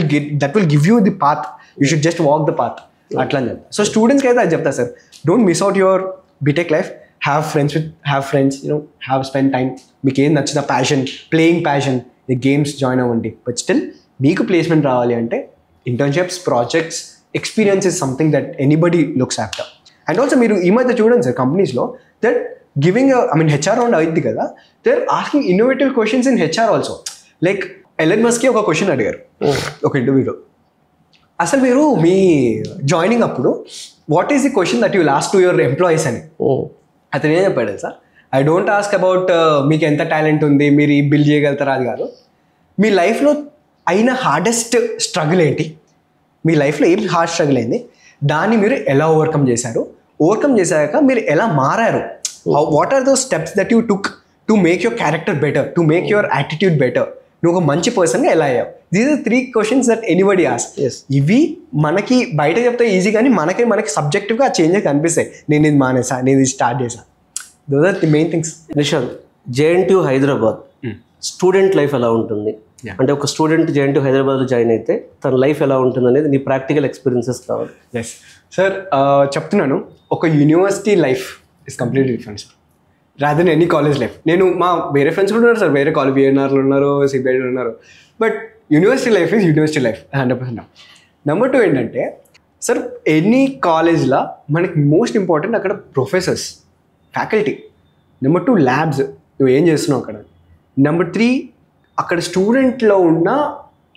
will give you the path, you should just walk the path అట్లా అని చెప్తా. సో స్టూడెంట్స్కి అయితే అది చెప్తా sir, don't miss out your BTech life. Have friends, have spend time. మీకు ఏం నచ్చిన passion, playing passion, games join అవ్వండి. బట్ స్టిల్ మీకు ప్లేస్మెంట్ రావాలి అంటే internships, projects, experience is something that anybody looks after. And also మీరు ఈ మధ్య చూడండి సార్, కంపెనీస్లో దట్ గివింగ్ హెచ్ఆర్ రౌండ్ అయింది కదా, they are asking innovative questions in HR also. Like Elon మస్క్కి ఒక క్వశ్చన్ అడిగారు ఒక ఇంటర్వ్యూలో, అసలు మీరు మీ జాయినింగ్ అప్పుడు what is the question that you lost to your employees అని. అతను ఏం చెప్పాడు సార్, ఐ డోంట్ ఆస్క్ అబౌట్ మీకు ఎంత టాలెంట్ ఉంది, మీరు ఈ బిల్డ్ చేయగలుగుతారా, అది కాదు. మీ లైఫ్లో అయిన హార్డెస్ట్ స్ట్రగుల్ ఏంటి, మీ లైఫ్లో ఏం హార్డ్ స్ట్రగుల్ అయింది, దాన్ని మీరు ఎలా ఓవర్కమ్ చేశాక మీరు ఎలా మారారు, what are those steps that you took to make your character better, to make your attitude better, నువ్వు ఒక మంచి పర్సన్గా ఎలా అయ్యావు. These are 3 questions that anybody ask. ఇవి మనకి బయట చెప్తే ఈజీ, కానీ మనకి సబ్జెక్టివ్గా చేంజెస్ కనిపిస్తాయి. నేను ఇది మానేసా, నేను ఇది స్టార్ట్ చేశా. Those are the main things. Nishant, JNTU Hyderabad student life ఎలా ఉంటుంది, అంటే ఒక స్టూడెంట్ జేఎన్టీయూ హైదరాబాద్లో జాయిన్ అయితే తన లైఫ్ ఎలా ఉంటుంది అనేది నీ ప్రాక్టికల్ ఎక్స్పీరియన్సెస్ కావాలి. ఎస్ సార్, చెప్తున్నాను, ఒక university life is completely different sir rather than any college life. నేను వేరే ఫ్రెండ్స్ కూడా ఉన్నారు సార్, వేరే కాలేజ్ విఎన్ఆర్లో ఉన్నారు, సిబిఐలో ఉన్నారు, but university life is university life 100%. Number 2 ఏంటంటే సార్, ఎనీ కాలేజ్లో మనకి మోస్ట్ ఇంపార్టెంట్ అక్కడ ప్రొఫెసర్స్, ఫ్యాకల్టీ. నెంబర్ 2 ల్యాబ్స్, నువ్వు ఏం చేస్తున్నావు అక్కడ. నెంబర్ 3 అక్కడ స్టూడెంట్లో ఉన్న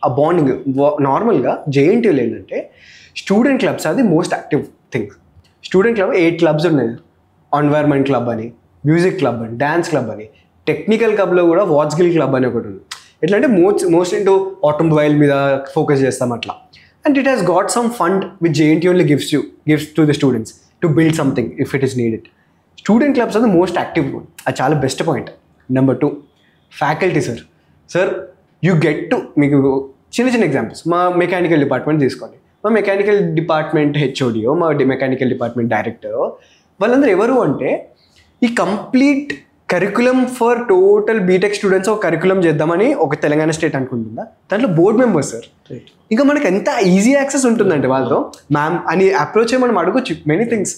ఆ బాండింగ్. నార్మల్గా జేఎన్టీయూలో ఏంటంటే స్టూడెంట్ క్లబ్స్ అది most active thing. Student club 8 clubs ఉన్నాయి, ఎన్వైర్న్మెంట్ క్లబ్ అని, మ్యూజిక్ క్లబ్ అని, డ్యాన్స్ క్లబ్ అని, టెక్నికల్ క్లబ్లో కూడా వాట్స్గిల్ క్లబ్ అని ఒకటి ఉంది. ఎట్లా అంటే మోస్ట్ ఇంటూ ఆటోమొబైల్ మీద ఫోకస్ చేస్తాం అట్లా. And it has got some fund which JNTU only gives to the students to build something if it is needed. Student clubs అది మోస్ట్ యాక్టివ్, అది చాలా best point. Number 2 faculty sir you get to, మీకు చిన్న examples, మా mechanical department తీసుకోండి. మా mechanical department హెచ్ఓడియో, మా mechanical department డైరెక్టరో, వాళ్ళందరూ ఎవరు అంటే ఈ complete curriculum for total BTech students ఒక కరికులం చేద్దామని ఒక తెలంగాణ స్టేట్ అనుకుంటుందా, దాంట్లో బోర్డ్ మెంబర్స్ సార్. ఇంకా మనకి ఎంత ఈజీ యాక్సెస్ ఉంటుందంటే వాళ్ళతో మ్యామ్ అని అప్రోచ్ అయ్యి మనం అడగొచ్చు many things,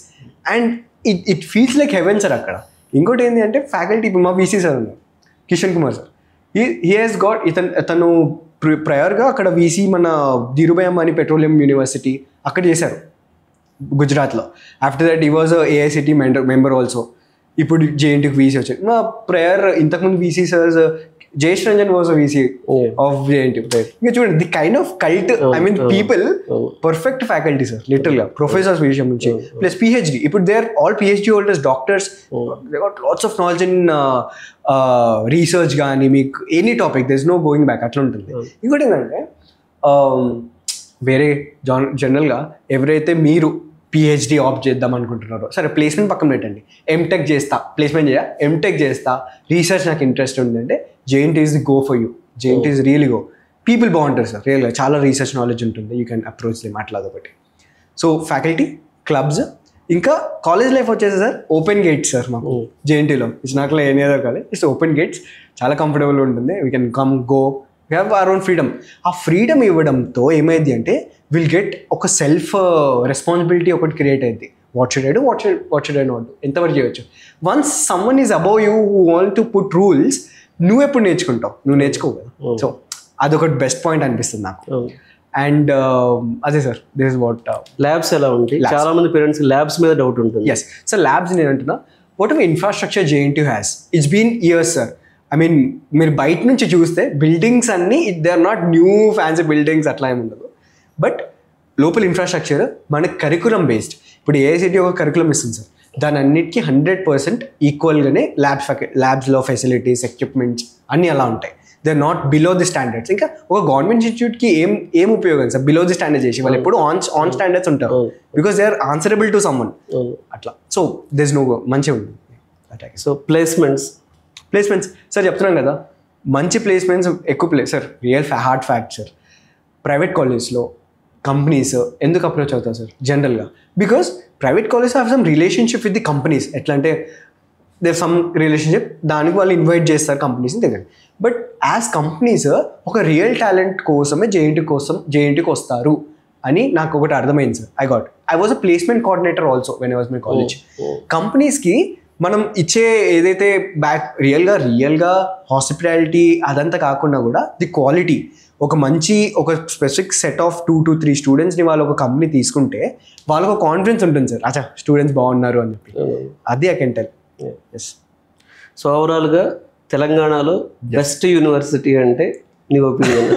and it feels like heaven sir అక్కడ. ఇంకోటి ఏంటి అంటే ఫ్యాకల్టీ, మా వీసీ సార్ ఉన్నారు, Kishan Kumar sir. He has got తను ప్రయర్గా అక్కడ వీసీ మన ధీరుభాయ్ అంబానీ పెట్రోలియం యూనివర్సిటీ అక్కడ చేశారు గుజరాత్లో. After that he was AICTE member also. ఇప్పుడు జేఎన్టీయూకి వీసీ వచ్చారు. మా ప్రయర్ ఇంతకుముందు VC sirs Jayesh Ranjan was VC of JNTU. ఇంకా చూడండి the kind of cult, I mean people, perfect faculty sir లిటరల్గా, ప్రొఫెసర్స్ విషయం నుంచి ప్లస్ పిహెచ్డి. ఇప్పుడు they are all PhD holders, doctors, they got lots of knowledge in research కానీ మీకు any topic, there is no going back, అట్లా ఉంటుంది. ఇంకోటి ఏంటంటే వేరే జనరల్గా ఎవరైతే మీరు పిహెచ్డి ఆప్ట్ చేద్దాం అనుకుంటున్నారో, సరే ప్లేస్మెంట్ పక్కన పెట్టండి, ఎంటెక్ చేస్తా, ప్లేస్మెంట్ ఎంటెక్ చేస్తా, రీసెర్చ్ నాకు ఇంట్రెస్ట్ ఉందంటే JNTU is the go for you. JNTU is really go. People బాగుంటారు సార్, రియల్గా చాలా రీసెర్చ్ నాలెడ్జ్ ఉంటుంది, యూ కెన్ అప్రోచ్ దెమ్, అట్లా అదొకటి. సో ఫ్యాకల్టీ, క్లబ్స్, ఇంకా కాలేజ్ లైఫ్ వచ్చేసి సార్ ఓపెన్ గేట్స్ సార్ మాకు జేఎన్టీయూలో. It's not like any other college, it's open gates, చాలా కంఫర్టబుల్ ఉంటుంది. We can come go we have our own freedom. ఆ freedom ఇవ్వడంతో ఏమైంది అంటే విల్ గెట్ ఒక సెల్ఫ్ రెస్పాన్సిబిలిటీ ఒకటి క్రియేట్ అయింది. What should I do, what should I not do, ఎంతవరకు చేయొచ్చు. Once someone is above you who want to put rules, నువ్వు ఎప్పుడు నేర్చుకుంటావు, నువ్వు నేర్చుకోవు కదా. సో అదొకటి బెస్ట్ పాయింట్ అనిపిస్తుంది నాకు. అండ్ అదే sir, this is what. Labs ఎలా ఉంటాయి? చాలా మంది పేరెంట్స్ ల్యాబ్స్ మీద డౌట్ ఉంటుంది. ఎస్ సార్, ల్యాబ్స్ నేను అంటున్నా, whatever infrastructure JNTU has, it's been years sir. I mean మీరు బయట నుంచి చూస్తే బిల్డింగ్స్ అన్నీ they are not new fancy buildings, అట్లా ఏమి ఉండదు. బట్ లోపల ఇన్ఫ్రాస్ట్రక్చర్ మనకి కరికులం బేస్డ్. ఇప్పుడు AICTE ఒక కరికులం ఇస్తుంది సార్, దాని అన్నిటికీ 100% ఈక్వల్గానే ల్యాబ్స్లో ఫెసిలిటీస్, ఎక్విప్మెంట్స్ అన్నీ అలా ఉంటాయి. They are not below the standards. ఇంకా ఒక గవర్నమెంట్ ఇన్స్టిట్యూట్కి ఏం ఉపయోగం సార్ బిలో ది స్టాండర్డ్ చేసి? వాళ్ళు ఎప్పుడు ఆన్ స్టాండర్డ్స్ ఉంటారు, because they are answerable to someone అట్లా. సో దిస్ నో మంచిగా ఉంటుంది. సో ప్లేస్మెంట్స్ సార్ చెప్తున్నాను కదా, మంచి ప్లేస్మెంట్స్ ఎక్కువ sir. Real hard fact sir, private కాలేజ్లో కంపెనీస్ ఎందుకు అప్రోచ్ అవుతారు సార్ జనరల్గా? Because private college have some relationship with the companies. ఎట్లా అంటే దేర్ సమ్ రిలేషన్షిప్, దానికి వాళ్ళు ఇన్వైట్ చేస్తారు కంపెనీస్ని దగ్గర. బట్ యాజ్ కంపెనీస్ ఒక రియల్ టాలెంట్ కోసమే JNTUకి వస్తారు అని నాకు ఒకటి అర్థమైంది sir. I was a placement coordinator also when I was my college. కంపెనీస్కి మనం ఇచ్చే ఏదైతే రియల్గా హాస్పిటాలిటీ అదంతా కాకుండా కూడా ది క్వాలిటీ, ఒక స్పెసిఫిక్ సెట్ ఆఫ్ 2 to 3 స్టూడెంట్స్ని వాళ్ళు ఒక కంపెనీ తీసుకుంటే వాళ్ళకు ఒక కాన్ఫిడెన్స్ ఉంటుంది సార్, అచ్చా స్టూడెంట్స్ బాగున్నారు అని చెప్పి. అది I can tell. Yes. So ఓవరాల్గా తెలంగాణలో బెస్ట్ యూనివర్సిటీ అంటే నీ opinion?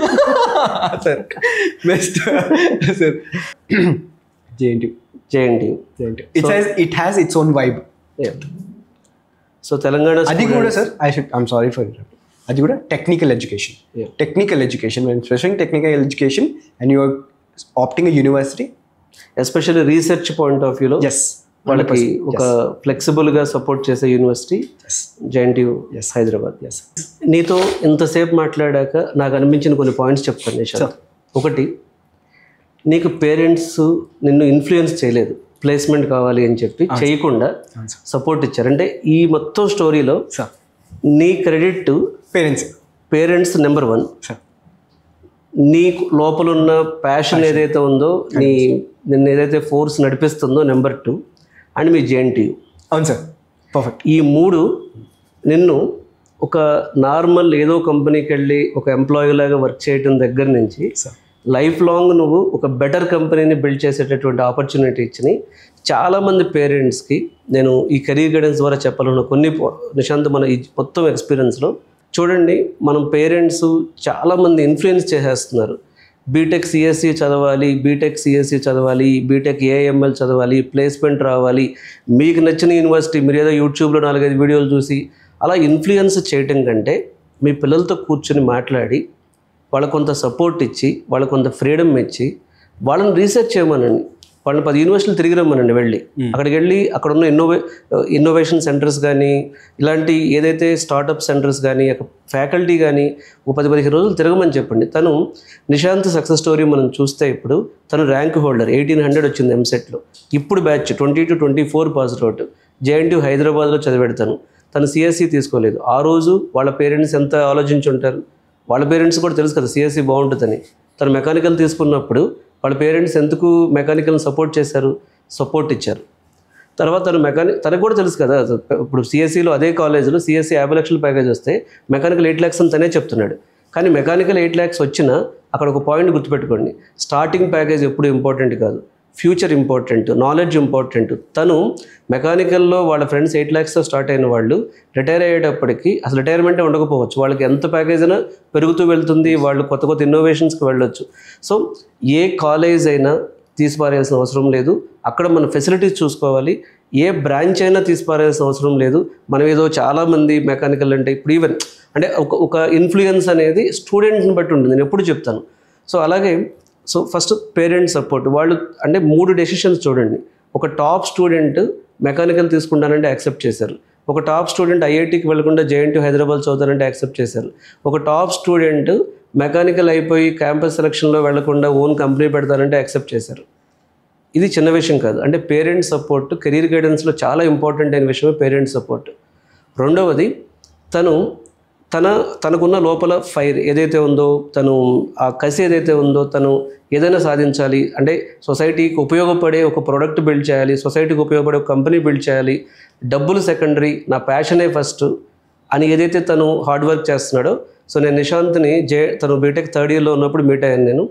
Sir best sir JNTU. It has its own vibe. So Telangana అది కూడా sir, I'm sorry for interrupt, అది కూడా technical education. When special technical education and you are opting a university, especially research point of వ్యూలో వాళ్ళకి ఒక ఫ్లెక్సిబుల్గా support చేసే university JNTU Hyderabad. నీతో ఇంతసేపు మాట్లాడాక నాకు అనిపించిన కొన్ని పాయింట్స్ చెప్తాను నిషాంత్. ఒకటి, నీకు పేరెంట్స్ నిన్ను ఇన్ఫ్లుయెన్స్ చేయలేదు, ప్లేస్మెంట్ కావాలి అని చెప్పి చేయకుండా సపోర్ట్ ఇచ్చారు. అంటే ఈ మొత్తం స్టోరీలో నీ క్రెడిట్ పేరెంట్స్ నెంబర్ 1. నీ లోపల ఉన్న ప్యాషన్ ఏదైతే ఉందో, నిన్ను ఏదైతే ఫోర్స్ నడిపిస్తుందో నెంబర్ 2, అండ్ మీ JNTU. అవును సార్, పర్ఫెక్ట్. ఈ 3 నిన్ను ఒక నార్మల్ ఏదో కంపెనీకి వెళ్ళి ఒక ఎంప్లాయీ లాగా వర్క్ చేయడం దగ్గర నుంచి లైఫ్ లాంగ్ నువ్వు ఒక బెటర్ కంపెనీని బిల్డ్ చేసేటటువంటి ఆపర్చునిటీ ఇచ్చినాయి. చాలామంది పేరెంట్స్కి నేను ఈ కెరీర్ గైడెన్స్ ద్వారా చెప్పాలన్న కొన్ని నిశాంత్ మన ఈ మొత్తం ఎక్స్పీరియన్స్లో చూడండి, మనం పేరెంట్స్ చాలామంది ఇన్ఫ్లుయెన్స్ చేసేస్తున్నారు. బీటెక్ సిఎస్సి చదవాలి, బీటెక్ AIML చదవాలి, ప్లేస్మెంట్ రావాలి, మీకు నచ్చిన యూనివర్సిటీ, మీరు ఏదో యూట్యూబ్లో 4-5 వీడియోలు చూసి అలా ఇన్ఫ్లుయెన్స్ చేయటం కంటే మీ పిల్లలతో కూర్చొని మాట్లాడి వాళ్ళకు కొంత సపోర్ట్ ఇచ్చి, వాళ్ళకు కొంత ఫ్రీడమ్ ఇచ్చి, వాళ్ళని రీసెర్చ్ చేయమనండి. వాళ్ళని 10 యూనివర్సిటీలు తిరిగి రమ్మనండి. వెళ్ళి అక్కడికి వెళ్ళి అక్కడ ఉన్న ఇన్నోవేషన్ సెంటర్స్ కానీ, ఇలాంటి ఏదైతే స్టార్టప్ సెంటర్స్ కానీ, ఫ్యాకల్టీ కానీ ఒక 10-15 రోజులు తిరగమని చెప్పండి. తను నిశాంత్ సక్సెస్ స్టోరీ మనం చూస్తే ఇప్పుడు తను ర్యాంక్ హోల్డర్, 1800 వచ్చింది ఎంసెట్లో. ఇప్పుడు batch 20 to 24 passed out. JNTU హైదరాబాద్లో చదివెడతాను. తను CSE తీసుకోలేదు. ఆ రోజు వాళ్ళ పేరెంట్స్ ఎంత ఆలోచించి ఉంటారు? వాళ్ళ పేరెంట్స్ కూడా తెలుసు కదా CSE బాగుంటుందని. తను మెకానికల్ తీసుకున్నప్పుడు వాళ్ళ పేరెంట్స్ ఎందుకు మెకానికల్ని సపోర్ట్ చేశారు? సపోర్ట్ ఇచ్చారు. తర్వాత తనకు కూడా తెలుసు కదా, ఇప్పుడు CSEలో అదే కాలేజీలో CSE 50 లక్షల ప్యాకేజ్ వస్తే మెకానికల్ 8 lakhs అని తనే చెప్తున్నాడు. కానీ మెకానికల్ 8 lakhs వచ్చినా అక్కడ ఒక పాయింట్ గుర్తుపెట్టుకోండి, స్టార్టింగ్ ప్యాకేజ్ ఎప్పుడు ఇంపార్టెంట్ కాదు, ఫ్యూచర్ ఇంపార్టెంట్, నాలెడ్జ్ ఇంపార్టెంట్. తను మెకానికల్లో వాళ్ళ ఫ్రెండ్స్ 8 lakhsతో స్టార్ట్ అయిన వాళ్ళు రిటైర్ అయ్యేటప్పటికి అసలు రిటైర్మెంటే ఉండకపోవచ్చు. వాళ్ళకి ఎంత ప్యాకేజ్ అయినా పెరుగుతూ వెళ్తుంది, వాళ్ళు కొత్త ఇన్నోవేషన్స్కి వెళ్ళొచ్చు. సో ఏ కాలేజ్ అయినా తీసిపారేయాల్సిన అవసరం లేదు. అక్కడ మన ఫెసిలిటీస్ చూసుకోవాలి. ఏ బ్రాంచ్ అయినా తీసిపారేయాల్సిన అవసరం లేదు. మనం ఏదో చాలామంది మెకానికల్ అంటే ఇప్పుడు ఈవెన్ అంటే ఒక ఇన్ఫ్లుయెన్స్ అనేది స్టూడెంట్ని బట్టి ఉంటుంది, నేను ఎప్పుడు చెప్తాను. సో అలాగే ఫస్ట్ పేరెంట్స్ సపోర్ట్. వాళ్ళు అంటే 3 డెసిషన్స్ చూడండి. ఒక టాప్ స్టూడెంట్ మెకానికల్ తీసుకుంటానంటే యాక్సెప్ట్ చేశారు. ఒక టాప్ స్టూడెంట్ IITకి వెళ్ళకుండా JNTU హైదరాబాద్ చదువుతానంటే యాక్సెప్ట్ చేశారు. ఒక టాప్ స్టూడెంట్ మెకానికల్ అయిపోయి క్యాంపస్ సెలక్షన్లో వెళ్లకుండా ఓన్ కంపెనీ పెడతానంటే యాక్సెప్ట్ చేశారు. ఇది చిన్న విషయం కాదు. అంటే పేరెంట్స్ సపోర్ట్ కెరీర్ గైడెన్స్లో చాలా ఇంపార్టెంట్ అయిన విషయమే పేరెంట్స్ సపోర్ట్. రెండవది, తను తనకున్న లోపల ఫైర్ ఏదైతే ఉందో, తను ఆ కసి ఏదైతే ఉందో, తను ఏదైనా సాధించాలి అంటే సొసైటీకి ఉపయోగపడే ఒక ప్రోడక్ట్ బిల్డ్ చేయాలి, సొసైటీకి ఉపయోగపడే ఒక కంపెనీ బిల్డ్ చేయాలి, డబ్బులు సెకండరీ, నా ప్యాషనే ఫస్ట్ అని ఏదైతే తను హార్డ్ వర్క్ చేస్తున్నాడో. సో నేను నిశాంత్ని తను బీటెక్ థర్డ్ ఇయర్లో ఉన్నప్పుడు మీట్ అయ్యాను నేను.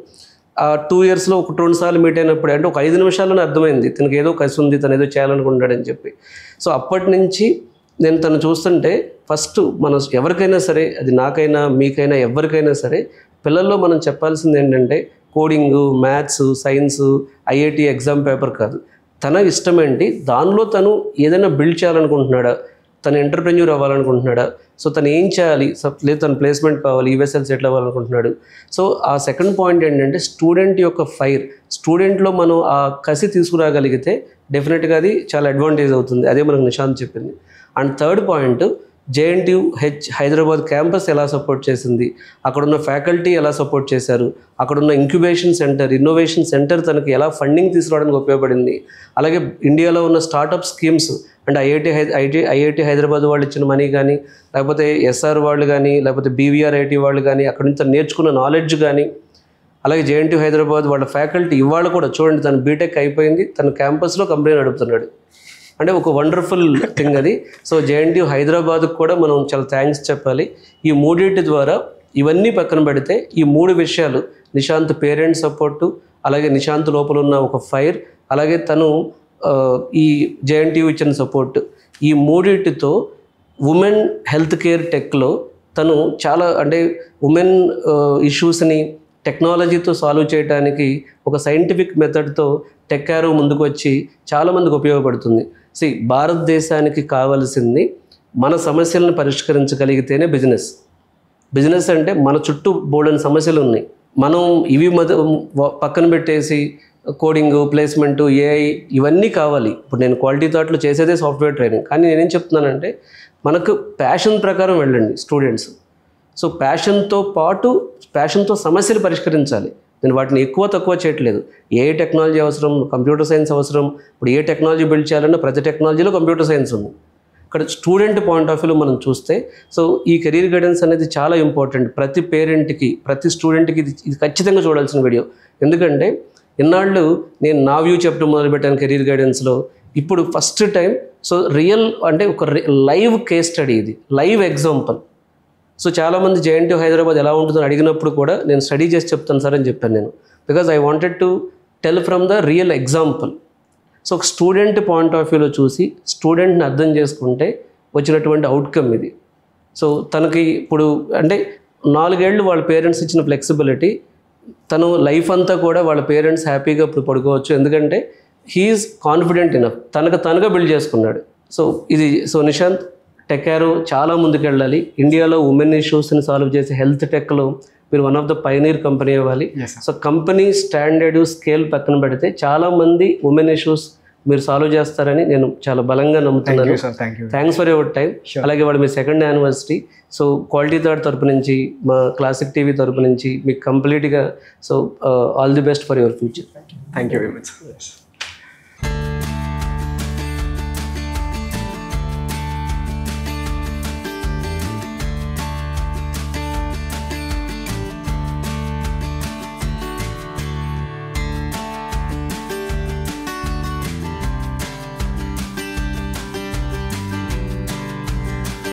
ఆ 2 yearsలో 1-2 సార్లు మీట్ అయినప్పుడు అంటే ఒక 5 నిమిషాల్లోనే అర్థమైంది తనకి ఏదో కసి ఉంది, తను ఏదో చేయాలనుకుంటాడని చెప్పి. సో అప్పటి నుంచి నేను తను చూస్తుంటే ఫస్ట్ మనం ఎవరికైనా సరే, అది నాకైనా మీకైనా ఎవరికైనా సరే, పిల్లల్లో మనం చెప్పాల్సింది ఏంటంటే coding, maths, science, IIT exam paper కాదు. తన ఇష్టం ఏంటి, దానిలో తను ఏదైనా బిల్డ్ చేయాలనుకుంటున్నాడా, తను ఎంటర్ప్రెన్యూర్ అవ్వాలనుకుంటున్నాడా, సో తను ఏం చేయాలి, లేదు తను ప్లేస్మెంట్ కావాలి, యూఎస్ఎల్ సెటిల్ అవ్వాలనుకుంటున్నాడు. సో ఆ సెకండ్ పాయింట్ ఏంటంటే స్టూడెంట్ యొక్క ఫైర్, స్టూడెంట్లో మనం ఆ కసి తీసుకురాగలిగితే డెఫినెట్గా అది చాలా అడ్వాంటేజ్ అవుతుంది. అదే మనకు నిశాంత్ చెప్పింది. And third point, JNTU Hyderabad campus ఎలా సపోర్ట్ చేసింది, అక్కడున్న ఫ్యాకల్టీ ఎలా సపోర్ట్ చేశారు, అక్కడున్న ఇంక్యుబేషన్ సెంటర్, ఇన్నోవేషన్ సెంటర్ తనకి ఎలా ఫండింగ్ తీసుకురావడానికి ఉపయోగపడింది. అలాగే ఇండియాలో ఉన్న స్టార్టప్ స్కీమ్స్ అంటే ఐఐటి హైదరాబాద్ వాళ్ళు ఇచ్చిన మనీ కానీ, లేకపోతే SR వాళ్ళు కానీ, లేకపోతే BVRIT వాళ్ళు కానీ, అక్కడ నుంచి నేర్చుకున్న నాలెడ్జ్ కానీ, అలాగే JNTU హైదరాబాద్ వాళ్ళ ఫ్యాకల్టీ ఇవాళ కూడా చూడండి, తను బీటెక్ అయిపోయింది, తన క్యాంపస్లో కంపెనీ నడుపుతున్నాడు. అంటే ఒక వండర్ఫుల్ థింగ్ అది. సో JNTU హైదరాబాద్కు కూడా మనం చాలా థ్యాంక్స్ చెప్పాలి. ఈ మూడింటి ద్వారా ఇవన్నీ పక్కన పెడితే ఈ 3 విషయాలు, నిశాంత్ పేరెంట్స్ సపోర్టు, అలాగే నిశాంత్ లోపల ఉన్న ఒక ఫైర్, అలాగే తను ఈ JNTU ఇచ్చిన సపోర్ట్, ఈ మూడింటితో ఉమెన్ హెల్త్ కేర్ టెక్లో తను చాలా అంటే ఉమెన్ ఇష్యూస్ని టెక్నాలజీతో సాల్వ్ చేయడానికి ఒక సైంటిఫిక్ మెథడ్తో టెక్ యారో ముందుకు వచ్చి చాలామందికి ఉపయోగపడుతుంది. భారతదేశానికి కావాల్సింది మన సమస్యలను పరిష్కరించగలిగితేనే బిజినెస్ అంటే మన చుట్టూ బోల్డెన్ సమస్యలు ఉన్నాయి. మనం ఇవి పక్కన పెట్టేసి కోడింగ్, ప్లేస్మెంటు, AI ఇవన్నీ కావాలి. ఇప్పుడు నేను క్వాలిటీ థాట్లో చేసేదే సాఫ్ట్వేర్ ట్రైనింగ్, కానీ నేనేం చెప్తున్నానంటే మనకు ప్యాషన్ ప్రకారం వెళ్ళండి స్టూడెంట్స్. సో ప్యాషన్తో సమస్యలు పరిష్కరించాలి. నేను వాటిని ఎక్కువ తక్కువ చేయట్లేదు. ఏ టెక్నాలజీ అవసరం, కంప్యూటర్ సైన్స్ అవసరం. ఇప్పుడు ఏ టెక్నాలజీ బిల్డ్ చేయాలన్నా ప్రతి టెక్నాలజీలో కంప్యూటర్ సైన్స్ ఉంది. ఇక్కడ స్టూడెంట్ పాయింట్ ఆఫ్ వ్యూలో మనం చూస్తే, సో ఈ కెరీర్ గైడెన్స్ అనేది చాలా ఇంపార్టెంట్. ప్రతి పేరెంట్కి, ప్రతి స్టూడెంట్కి ఇది ఖచ్చితంగా చూడాల్సిన వీడియో. ఎందుకంటే ఇన్నాళ్ళు నేను నా వ్యూ చెప్పడం మొదలుపెట్టాను కెరీర్ గైడెన్స్లో. ఇప్పుడు ఫస్ట్ టైం సో రియల్ అంటే ఒక లైవ్ కేస్ స్టడీ, ఇది లైవ్ ఎగ్జాంపుల్. సో చాలామంది JNTU హైదరాబాద్ ఎలా ఉంటుందని అడిగినప్పుడు కూడా నేను స్టడీ చేసి చెప్తాను సార్ అని చెప్పాను నేను. Because I wanted to tell from the real example. So ఒక స్టూడెంట్ పాయింట్ ఆఫ్ వ్యూలో చూసి స్టూడెంట్ని అర్థం చేసుకుంటే వచ్చినటువంటి అవుట్కమ్ ఇది. సో తనకి ఇప్పుడు అంటే 4 ఏళ్ళు వాళ్ళ పేరెంట్స్ ఇచ్చిన ఫ్లెక్సిబిలిటీ, తను లైఫ్ అంతా కూడా వాళ్ళ పేరెంట్స్ హ్యాపీగా ఇప్పుడు పడుకోవచ్చు. ఎందుకంటే హీఈస్ కాన్ఫిడెంట్ ఇనఫ్, తనగా బిల్డ్ చేసుకున్నాడు. సో నిశాంత్ టెక్ యారో చాలా ముందుకెళ్ళాలి. ఇండియాలో ఉమెన్ ఇష్యూస్ని సాల్వ్ చేసే హెల్త్ టెక్లో మీరు one of the pioneer company అవ్వాలి. సో కంపెనీ స్టాండర్డ్ స్కేల్ పక్కన పెడితే చాలామంది ఉమెన్ ఇష్యూస్ మీరు సాల్వ్ చేస్తారని నేను చాలా బలంగా నమ్ముతున్నాను. Thanks for your time. అలాగే వాడు మీ 2nd anniversary. So quality thought తరపు నుంచి, మా క్లాసిక్ టీవీ తరపు నుంచి మీకు కంప్లీట్గా so all the best for your future. Thank you very much.